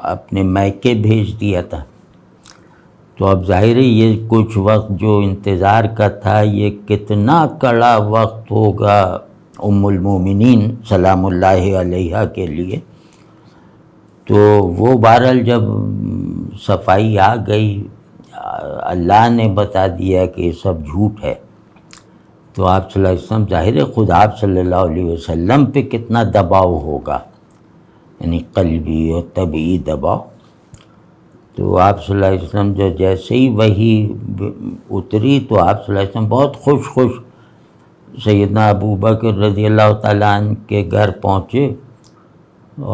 اپنے میکے بھیج دیا تھا۔ تو اب ظاہر ہے یہ کچھ وقت جو انتظار کا تھا یہ کتنا کڑا وقت ہوگا ام المومنین سلام اللہ علیہا کے لیے۔ تو وہ بہرحال جب صفائی آ گئی، اللہ نے بتا دیا کہ یہ سب جھوٹ ہے، تو آپ صلی اللہ علیہ وسلم ظاہر ہے خود آپ صلی اللہ علیہ وسلم پہ کتنا دباؤ ہوگا، یعنی قلبی اور طبعی دباؤ۔ تو آپ صلی اللہ علیہ وسلم جو جیسے ہی وحی اتری تو آپ صلی اللہ علیہ وسلم بہت خوش سیدنا ابو بکر رضی اللہ تعالیٰ عنہ کے گھر پہنچے،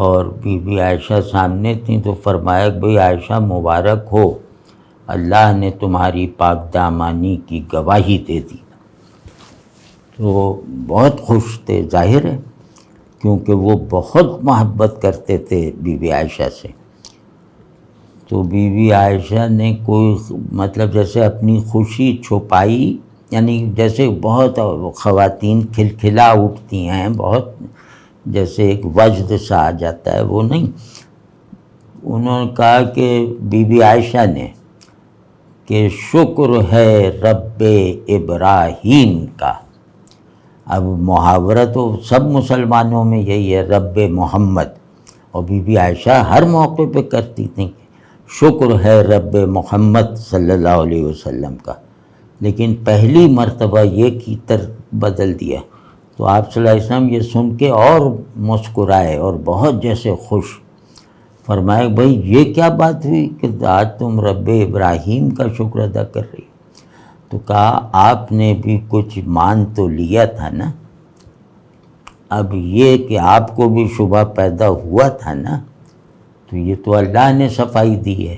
اور بی بی عائشہ سامنے تھیں، تو فرمایا کہ بھئی عائشہ مبارک ہو، اللہ نے تمہاری پاک دامانی کی گواہی دے دی۔ تو بہت خوش تھے، ظاہر ہے، کیونکہ وہ بہت محبت کرتے تھے بی بی عائشہ سے۔ تو بی بی عائشہ نے کوئی مطلب جیسے اپنی خوشی چھپائی، یعنی جیسے بہت خواتین کھلکھلا اٹھتی ہیں، بہت جیسے ایک وجد سا آ جاتا ہے، وہ نہیں۔ انہوں نے کہا کہ بی بی عائشہ نے کہ شکر ہے رب ابراہیم کا اب محاورہ تو سب مسلمانوں میں یہی ہے، رب محمد، اور بی بی عائشہ ہر موقع پہ کرتی تھیں شکر ہے رب محمد صلی اللہ علیہ وسلم کا، لیکن پہلی مرتبہ یہ کی بدل دیا تو آپ صلی اللہ علیہ وسلم یہ سن کے اور مسکرائے اور بہت جیسے خوش، فرمائے بھائی یہ کیا بات ہوئی کہ آج تم رب ابراہیم کا شکر ادا کر رہی؟ تو کہا آپ نے بھی کچھ مان تو لیا تھا نا، اب یہ کہ آپ کو بھی شبہ پیدا ہوا تھا نا، تو یہ تو اللہ نے صفائی دی ہے،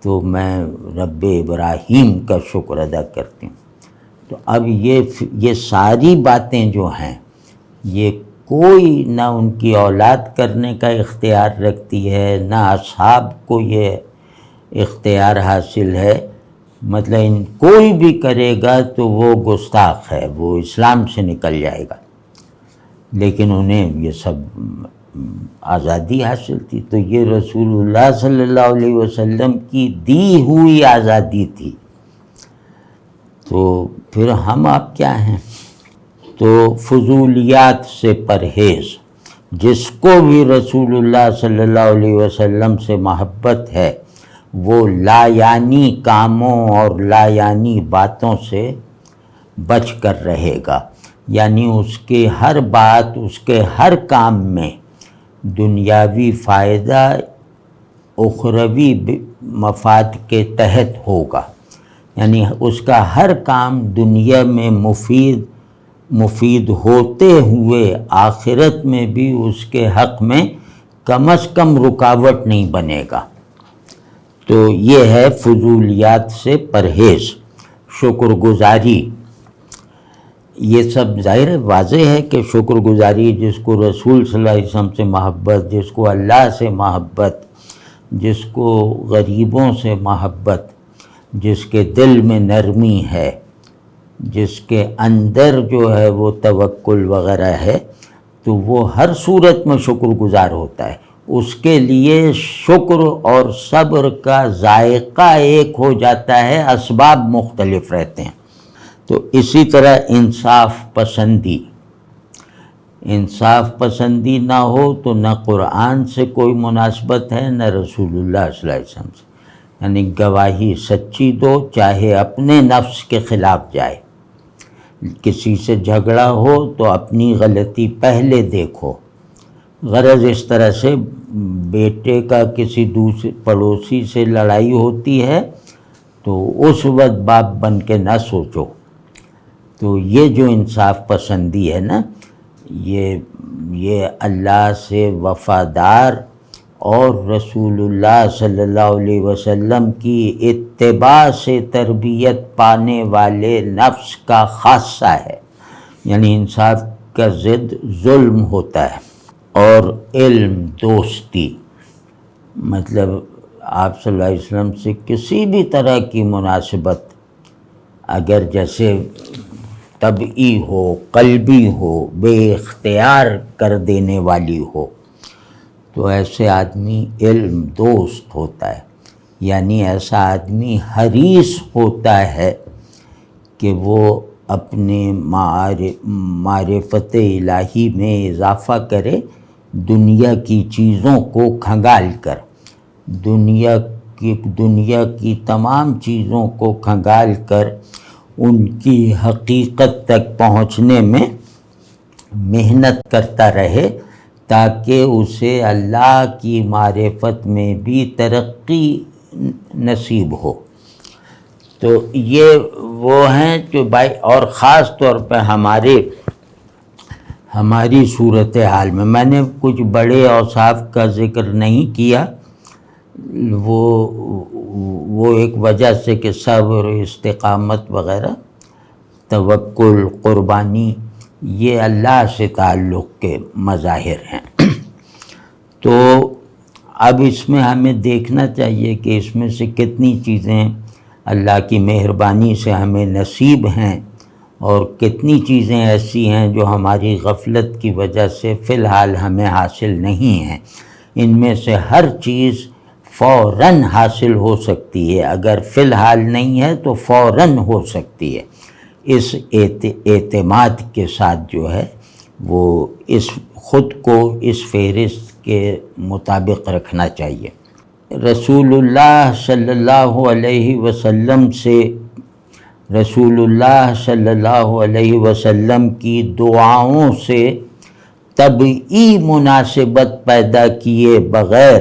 تو میں رب ابراہیم کا شکر ادا کرتی ہوں۔ تو اب یہ ساری باتیں جو ہیں یہ کوئی نہ ان کی اولاد کرنے کا اختیار رکھتی ہے، نہ اصحاب کو یہ اختیار حاصل ہے، مطلب کوئی بھی کرے گا تو وہ گستاخ ہے، وہ اسلام سے نکل جائے گا، لیکن انہیں یہ سب آزادی حاصل تھی۔ تو یہ رسول اللہ صلی اللہ علیہ وسلم کی دی ہوئی آزادی تھی، تو پھر ہم آپ کیا ہیں؟ تو فضولیات سے پرہیز، جس کو بھی رسول اللہ صلی اللہ علیہ وسلم سے محبت ہے وہ لا یعنی کاموں اور لا یعنی باتوں سے بچ کر رہے گا، یعنی اس کے ہر بات، اس کے ہر کام میں دنیاوی فائدہ اخروی مفاد کے تحت ہوگا، یعنی اس کا ہر کام دنیا میں مفید ہوتے ہوئے آخرت میں بھی اس کے حق میں کم از کم رکاوٹ نہیں بنے گا۔ تو یہ ہے فضولیات سے پرہیز، شکر گزاری، یہ سب ظاہر ہے واضح ہے کہ شکر گزاری، جس کو رسول صلی اللہ علیہ وسلم سے محبت، جس کو اللہ سے محبت، جس کو غریبوں سے محبت، جس کے دل میں نرمی ہے، جس کے اندر جو ہے وہ توکل وغیرہ ہے، تو وہ ہر صورت میں شکر گزار ہوتا ہے، اس کے لیے شکر اور صبر کا ذائقہ ایک ہو جاتا ہے، اسباب مختلف رہتے ہیں۔ تو اسی طرح انصاف پسندی نہ ہو تو نہ قرآن سے کوئی مناسبت ہے، نہ رسول اللہ صلی اللہ علیہ وسلم سے، یعنی گواہی سچی دو چاہے اپنے نفس کے خلاف جائے، کسی سے جھگڑا ہو تو اپنی غلطی پہلے دیکھو، غرض اس طرح سے بیٹے کا کسی دوسرے پڑوسی سے لڑائی ہوتی ہے تو اس وقت باپ بن کے نہ سوچو۔ تو یہ جو انصاف پسندی ہے نا، یہ اللہ سے وفادار اور رسول اللہ صلی اللہ علیہ وسلم کی اتباع سے تربیت پانے والے نفس کا خاصہ ہے، یعنی انصاف کا ضد ظلم ہوتا ہے۔ اور علم دوستی، مطلب آپ صلی اللہ علیہ وسلم سے کسی بھی طرح کی مناسبت اگر جیسے طبعی ہو، قلبی ہو، بے اختیار کر دینے والی ہو، تو ایسے آدمی علم دوست ہوتا ہے، یعنی ایسا آدمی حریص ہوتا ہے کہ وہ اپنے معرفت الہی میں اضافہ کرے، دنیا کی چیزوں کو کھنگال کر، دنیا کی تمام چیزوں کو کھنگال کر ان کی حقیقت تک پہنچنے میں محنت کرتا رہے، تاکہ اسے اللہ کی معرفت میں بھی ترقی نصیب ہو۔ تو یہ وہ ہیں جو بھائی، اور خاص طور پہ ہماری صورتحال میں نے کچھ بڑے اوصاف کا ذکر نہیں کیا، وہ ایک وجہ سے کہ صبر، استقامت وغیرہ، توکل، قربانی، یہ اللہ سے تعلق کے مظاہر ہیں۔ تو اب اس میں ہمیں دیکھنا چاہیے کہ اس میں سے کتنی چیزیں اللہ کی مہربانی سے ہمیں نصیب ہیں اور کتنی چیزیں ایسی ہیں جو ہماری غفلت کی وجہ سے فی الحال ہمیں حاصل نہیں ہیں۔ ان میں سے ہر چیز فوراً حاصل ہو سکتی ہے، اگر فی الحال نہیں ہے تو فوراً ہو سکتی ہے، اس اعتماد کے ساتھ جو ہے وہ اس خود کو اس فہرست کے مطابق رکھنا چاہیے۔ رسول اللہ صلی اللہ علیہ وسلم سے رسول اللہ صلی اللہ علیہ وسلم کی دعاؤں سے طبعی مناسبت پیدا کیے بغیر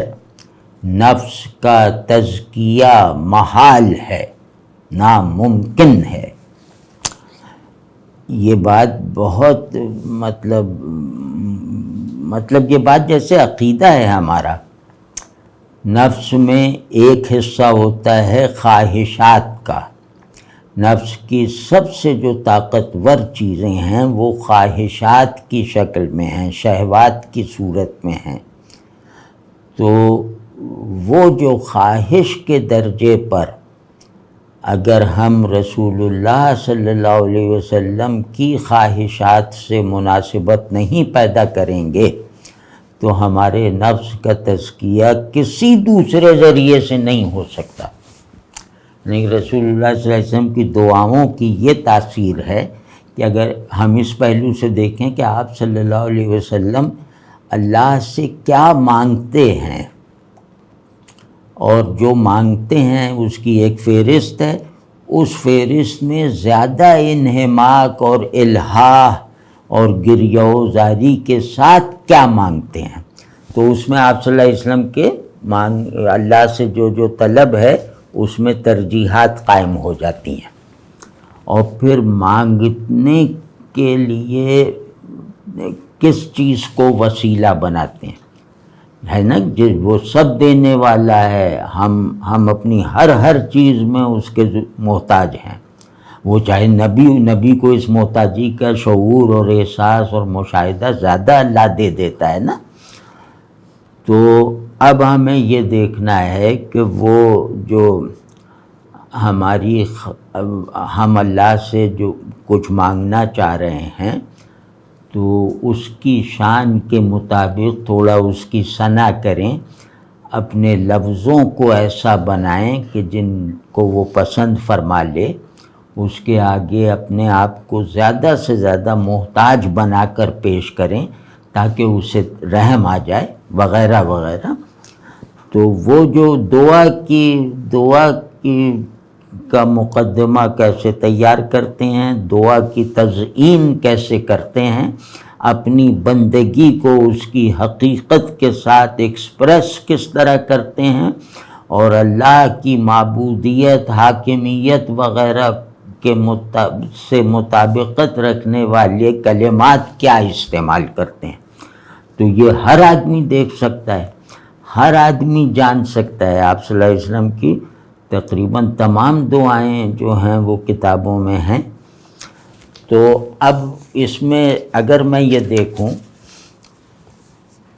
نفس کا تزکیہ محال ہے، ناممکن ہے۔ یہ بات بہت مطلب یہ بات جیسے عقیدہ ہے ہمارا۔ نفس میں ایک حصہ ہوتا ہے خواہشات کا۔ نفس کی سب سے جو طاقتور چیزیں ہیں وہ خواہشات کی شکل میں ہیں، شہوات کی صورت میں ہیں۔ تو وہ جو خواہش کے درجے پر اگر ہم رسول اللہ صلی اللہ علیہ وسلم کی خواہشات سے مناسبت نہیں پیدا کریں گے تو ہمارے نفس کا تزکیہ کسی دوسرے ذریعے سے نہیں ہو سکتا۔ لیکن رسول اللہ صلی اللہ علیہ وسلم کی دعاؤں کی یہ تاثیر ہے کہ اگر ہم اس پہلو سے دیکھیں کہ آپ صلی اللہ علیہ وسلم اللہ سے کیا مانگتے ہیں، اور جو مانگتے ہیں اس کی ایک فہرست ہے، اس فہرست میں زیادہ انہماک اور الہا اور گریہ و زاری کے ساتھ کیا مانگتے ہیں، تو اس میں آپ صلی اللہ علیہ وسلم کے اللہ سے جو طلب ہے اس میں ترجیحات قائم ہو جاتی ہیں، اور پھر مانگنے کے لیے کس چیز کو وسیلہ بناتے ہیں، ہے نا، وہ سب دینے والا ہے، ہم اپنی ہر چیز میں اس کے محتاج ہیں۔ وہ چاہے نبی کو اس محتاجی کا شعور اور احساس اور مشاہدہ زیادہ اللہ دے دیتا ہے نا۔ تو اب ہمیں یہ دیکھنا ہے کہ وہ جو ہم اللہ سے جو کچھ مانگنا چاہ رہے ہیں تو اس کی شان کے مطابق تھوڑا اس کی ثنا کریں، اپنے لفظوں کو ایسا بنائیں کہ جن کو وہ پسند فرما لے، اس کے آگے اپنے آپ کو زیادہ سے زیادہ محتاج بنا کر پیش کریں تاکہ اسے رحم آ جائے وغیرہ وغیرہ۔ تو وہ جو دعا کا مقدمہ کیسے تیار کرتے ہیں، دعا کی تزئین کیسے کرتے ہیں، اپنی بندگی کو اس کی حقیقت کے ساتھ ایکسپریس کس طرح کرتے ہیں، اور اللہ کی معبودیت، حاکمیت وغیرہ کے سے مطابقت رکھنے والے کلمات کیا استعمال کرتے ہیں، تو یہ ہر آدمی دیکھ سکتا ہے، ہر آدمی جان سکتا ہے۔ آپ صلی اللہ علیہ وسلم کی تقریباً تمام دعائیں جو ہیں وہ کتابوں میں ہیں۔ تو اب اس میں اگر میں یہ دیکھوں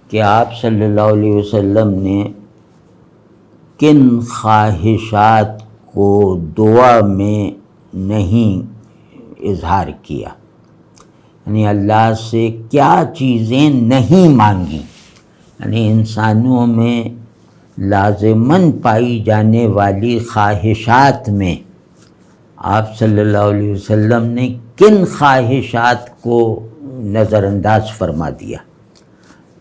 کہ آپ صلی اللہ علیہ وسلم نے کن خواہشات کو دعا میں نہیں اظہار کیا، یعنی اللہ سے کیا چیزیں نہیں مانگی، یعنی انسانوں میں لازماً پائی جانے والی خواہشات میں آپ صلی اللہ علیہ وسلم نے کن خواہشات کو نظر انداز فرما دیا۔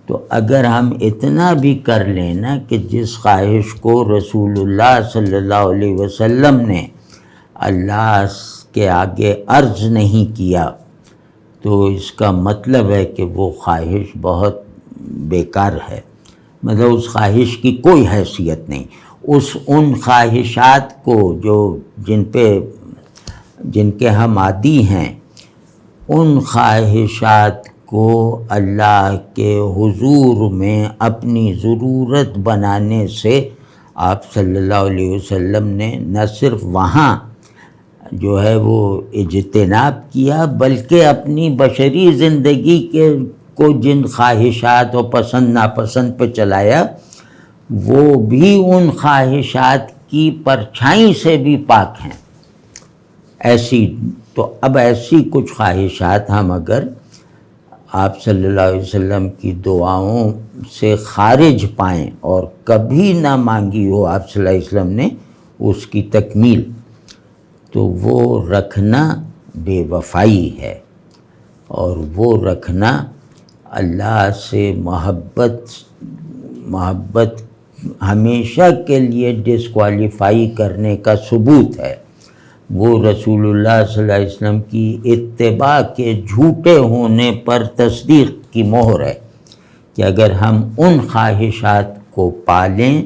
تو اگر ہم اتنا بھی کر لیں نا کہ جس خواہش کو رسول اللہ صلی اللہ علیہ وسلم نے اللہ کے آگے عرض نہیں کیا، تو اس کا مطلب ہے کہ وہ خواہش بہت بیکار ہے، مطلب اس خواہش کی کوئی حیثیت نہیں۔ ان خواہشات کو جن کے ہم عادی ہیں، ان خواہشات کو اللہ کے حضور میں اپنی ضرورت بنانے سے آپ صلی اللہ علیہ وسلم نے نہ صرف وہاں جو ہے وہ اجتناب کیا، بلکہ اپنی بشری زندگی کو جن خواہشات و پسند ناپسند پہ چلایا، وہ بھی ان خواہشات کی پرچھائی سے بھی پاک ہیں۔ اب ایسی کچھ خواہشات ہم اگر آپ صلی اللہ علیہ وسلم کی دعاؤں سے خارج پائیں اور کبھی نہ مانگی ہو آپ صلی اللہ علیہ وسلم نے اس کی تکمیل، تو وہ رکھنا بے وفائی ہے، اور وہ رکھنا اللہ سے محبت ہمیشہ کے لیے ڈسکوالیفائی کرنے کا ثبوت ہے۔ وہ رسول اللہ صلی اللہ علیہ وسلم کی اتباع کے جھوٹے ہونے پر تصدیق کی مہر ہے کہ اگر ہم ان خواہشات کو پالیں،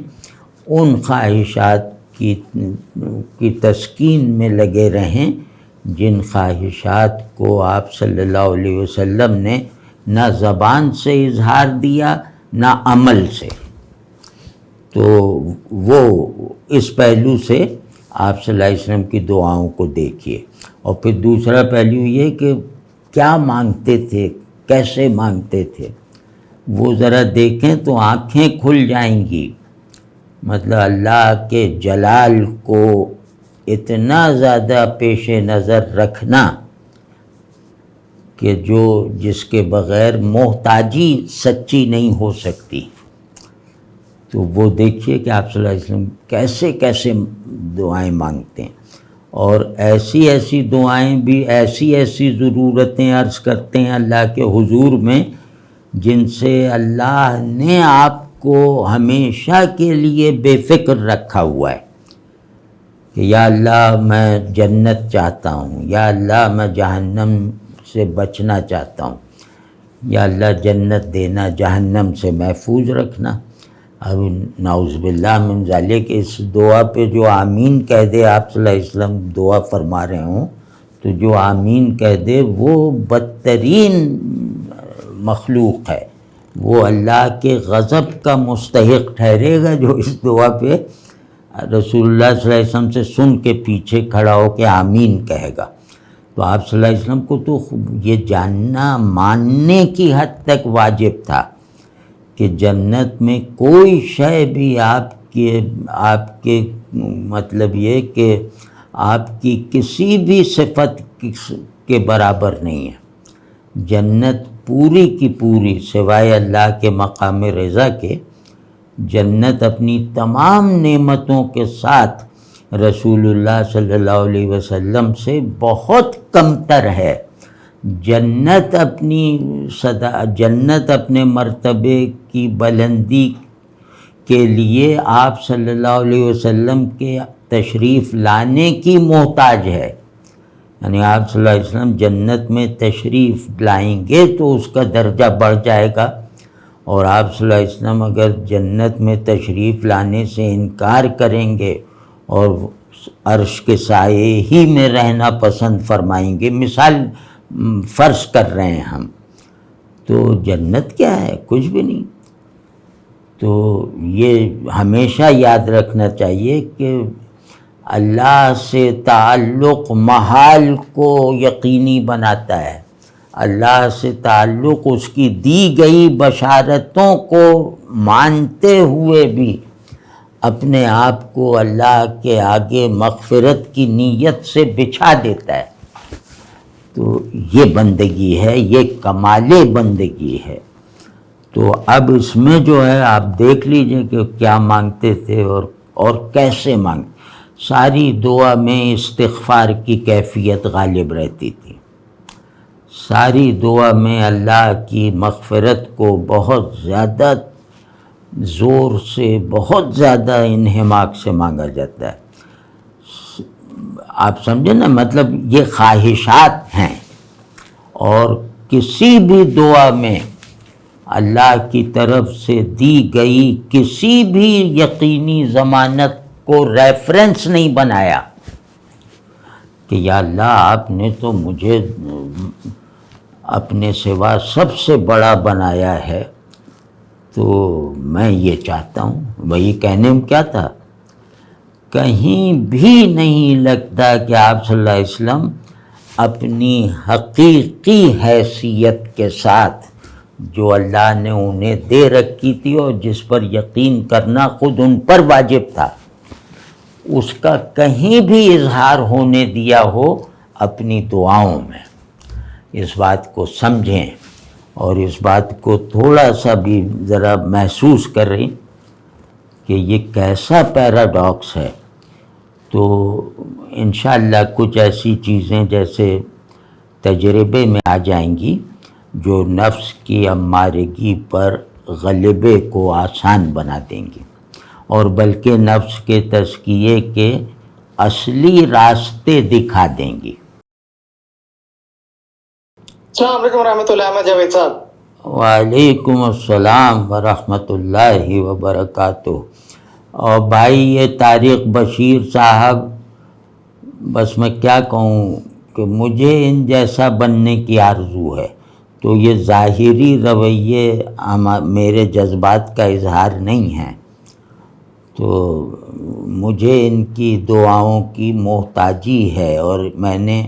ان خواہشات کی تسکین میں لگے رہیں جن خواہشات کو آپ صلی اللہ علیہ وسلم نے نہ زبان سے اظہار دیا نہ عمل سے، تو وہ اس پہلو سے آپ صلی اللہ علیہ وسلم کی دعاؤں کو دیکھیے۔ اور پھر دوسرا پہلو یہ کہ کیا مانگتے تھے، کیسے مانگتے تھے، وہ ذرا دیکھیں تو آنکھیں کھل جائیں گی۔ مطلب اللہ کے جلال کو اتنا زیادہ پیش نظر رکھنا کہ جس کے بغیر محتاجی سچی نہیں ہو سکتی، تو وہ دیکھیے کہ آپ صلی اللہ علیہ وسلم کیسے کیسے دعائیں مانگتے ہیں، اور ایسی ایسی دعائیں بھی، ایسی ایسی ضرورتیں عرض کرتے ہیں اللہ کے حضور میں جن سے اللہ نے آپ کو ہمیشہ کے لیے بے فکر رکھا ہوا ہے کہ یا اللہ میں جنت چاہتا ہوں، یا اللہ میں جہنم سے بچنا چاہتا ہوں، یا اللہ جنت دینا، جہنم سے محفوظ رکھنا۔ اب نعوذ باللہ من ذالک، اس دعا پہ جو آمین کہہ دے، آپ صلی اللہ علیہ وسلم دعا فرما رہے ہوں تو جو آمین کہہ دے وہ بدترین مخلوق ہے، وہ اللہ کے غضب کا مستحق ٹھہرے گا جو اس دعا پہ رسول اللہ صلی اللہ علیہ وسلم سے سن کے پیچھے کھڑا ہو کے آمین کہے گا۔ تو آپ صلی اللہ علیہ وسلم کو تو یہ جاننا، ماننے کی حد تک واجب تھا کہ جنت میں کوئی شے بھی آپ کے مطلب یہ کہ آپ کی کسی بھی صفت کے برابر نہیں ہے۔ جنت پوری کی پوری سوائے اللہ کے مقام رضا کے، جنت اپنی تمام نعمتوں کے ساتھ رسول اللہ صلی اللہ علیہ وسلم سے بہت کمتر ہے۔ جنت اپنے مرتبے کی بلندی کے لیے آپ صلی اللہ علیہ وسلم کے تشریف لانے کی محتاج ہے، یعنی آپ صلی اللہ علیہ وسلم جنت میں تشریف لائیں گے تو اس کا درجہ بڑھ جائے گا، اور آپ صلی اللہ علیہ وسلم اگر جنت میں تشریف لانے سے انکار کریں گے اور عرش کے سائے ہی میں رہنا پسند فرمائیں گے، مثال فرض کر رہے ہیں ہم، تو جنت کیا ہے؟ کچھ بھی نہیں۔ تو یہ ہمیشہ یاد رکھنا چاہیے کہ اللہ سے تعلق محال کو یقینی بناتا ہے، اللہ سے تعلق اس کی دی گئی بشارتوں کو مانتے ہوئے بھی اپنے آپ کو اللہ کے آگے مغفرت کی نیت سے بچھا دیتا ہے۔ تو یہ بندگی ہے، یہ کمال بندگی ہے۔ تو اب اس میں جو ہے آپ دیکھ لیجئے کہ کیا مانگتے تھے اور کیسے مانگتے۔ ساری دعا میں استغفار کی کیفیت غالب رہتی تھی، ساری دعا میں اللہ کی مغفرت کو بہت زیادہ زور سے، بہت زیادہ انہماک سے مانگا جاتا ہے۔ آپ سمجھیں نا، مطلب یہ خواہشات ہیں، اور کسی بھی دعا میں اللہ کی طرف سے دی گئی کسی بھی یقینی ضمانت کو ریفرنس نہیں بنایا کہ یا اللہ آپ نے تو مجھے اپنے سوا سب سے بڑا بنایا ہے، تو میں یہ چاہتا ہوں۔ وہی کہنے میں کیا تھا، کہیں بھی نہیں لگتا کہ آپ صلی اللہ علیہ وسلم اپنی حقیقی حیثیت کے ساتھ جو اللہ نے انہیں دے رکھی تھی اور جس پر یقین کرنا خود ان پر واجب تھا، اس کا کہیں بھی اظہار ہونے دیا ہو اپنی دعاؤں میں۔ اس بات کو سمجھیں اور اس بات کو تھوڑا سا بھی ذرا محسوس کریں کہ یہ کیسا پیراڈاکس ہے۔ تو انشاءاللہ کچھ ایسی چیزیں جیسے تجربے میں آ جائیں گی جو نفس کی امارگی پر غلبے کو آسان بنا دیں گی، اور بلکہ نفس کے تزکیے کے اصلی راستے دکھا دیں گی۔ السلام علیکم ورحمۃ اللہ، احمد جاوید صاحب۔ وعلیکم السلام ورحمۃ اللہ وبرکاتہ۔ اور بھائی یہ طارق بشیر صاحب، بس میں کیا کہوں کہ مجھے ان جیسا بننے کی آرزو ہے، تو یہ ظاہری رویے میرے جذبات کا اظہار نہیں ہے، تو مجھے ان کی دعاؤں کی محتاجی ہے، اور میں نے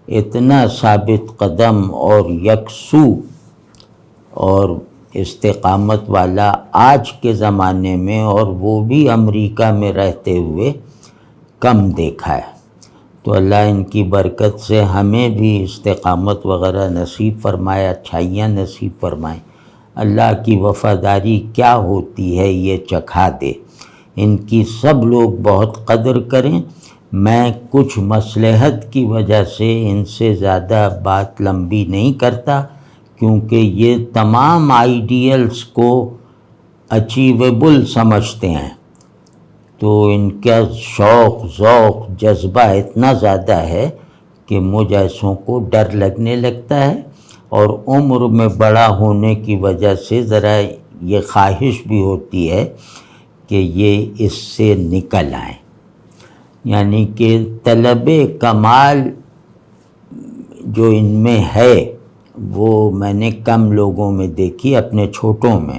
اتنا ثابت قدم اور یکسو اور استقامت والا آج کے زمانے میں، اور وہ بھی امریکہ میں رہتے ہوئے، کم دیکھا ہے۔ تو اللہ ان کی برکت سے ہمیں بھی استقامت وغیرہ نصیب فرمائے، اچھائیاں نصیب فرمائے۔ اللہ کی وفاداری کیا ہوتی ہے یہ چکھا دے، ان کی سب لوگ بہت قدر کریں۔ میں کچھ مصلحت کی وجہ سے ان سے زیادہ بات لمبی نہیں کرتا، کیونکہ یہ تمام آئیڈیلز کو اچیویبل سمجھتے ہیں، تو ان کا شوق ذوق جذبہ اتنا زیادہ ہے کہ مجھ ایسوں کو ڈر لگنے لگتا ہے، اور عمر میں بڑا ہونے کی وجہ سے ذرا یہ خواہش بھی ہوتی ہے کہ یہ اس سے نکل آئیں، یعنی کہ طلب کمال جو ان میں ہے وہ میں نے کم لوگوں میں دیکھی، اپنے چھوٹوں میں،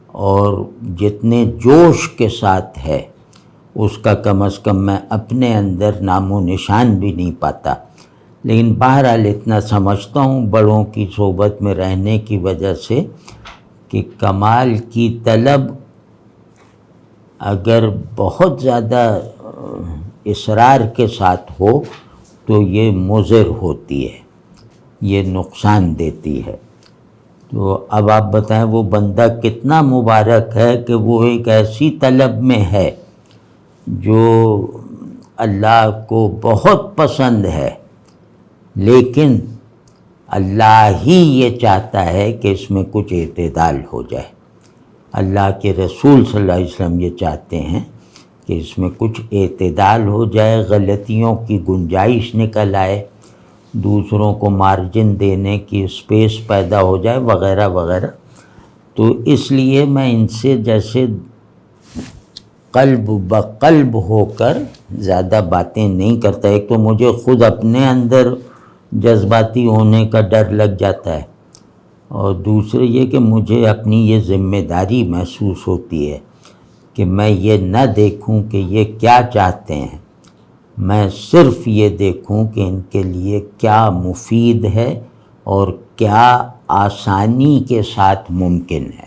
اور جتنے جوش کے ساتھ ہے اس کا کم از کم میں اپنے اندر نام و نشان بھی نہیں پاتا۔ لیکن بہرحال اتنا سمجھتا ہوں بڑوں کی صحبت میں رہنے کی وجہ سے کہ کمال کی طلب اگر بہت زیادہ اصرار کے ساتھ ہو تو یہ مضر ہوتی ہے، یہ نقصان دیتی ہے۔ تو اب آپ بتائیں وہ بندہ کتنا مبارک ہے کہ وہ ایک ایسی طلب میں ہے جو اللہ کو بہت پسند ہے، لیکن اللہ ہی یہ چاہتا ہے کہ اس میں کچھ اعتدال ہو جائے۔ اللہ کے رسول صلی اللہ علیہ وسلم یہ چاہتے ہیں کہ اس میں کچھ اعتدال ہو جائے، غلطیوں کی گنجائش نکل آئے، دوسروں کو مارجن دینے کی اسپیس پیدا ہو جائے، وغیرہ وغیرہ۔ تو اس لیے میں ان سے جیسے قلب بقلب ہو کر زیادہ باتیں نہیں کرتا۔ ایک تو مجھے خود اپنے اندر جذباتی ہونے کا ڈر لگ جاتا ہے، اور دوسرے یہ کہ مجھے اپنی یہ ذمہ داری محسوس ہوتی ہے کہ میں یہ نہ دیکھوں کہ یہ کیا چاہتے ہیں، میں صرف یہ دیکھوں کہ ان کے لیے کیا مفید ہے اور کیا آسانی کے ساتھ ممکن ہے۔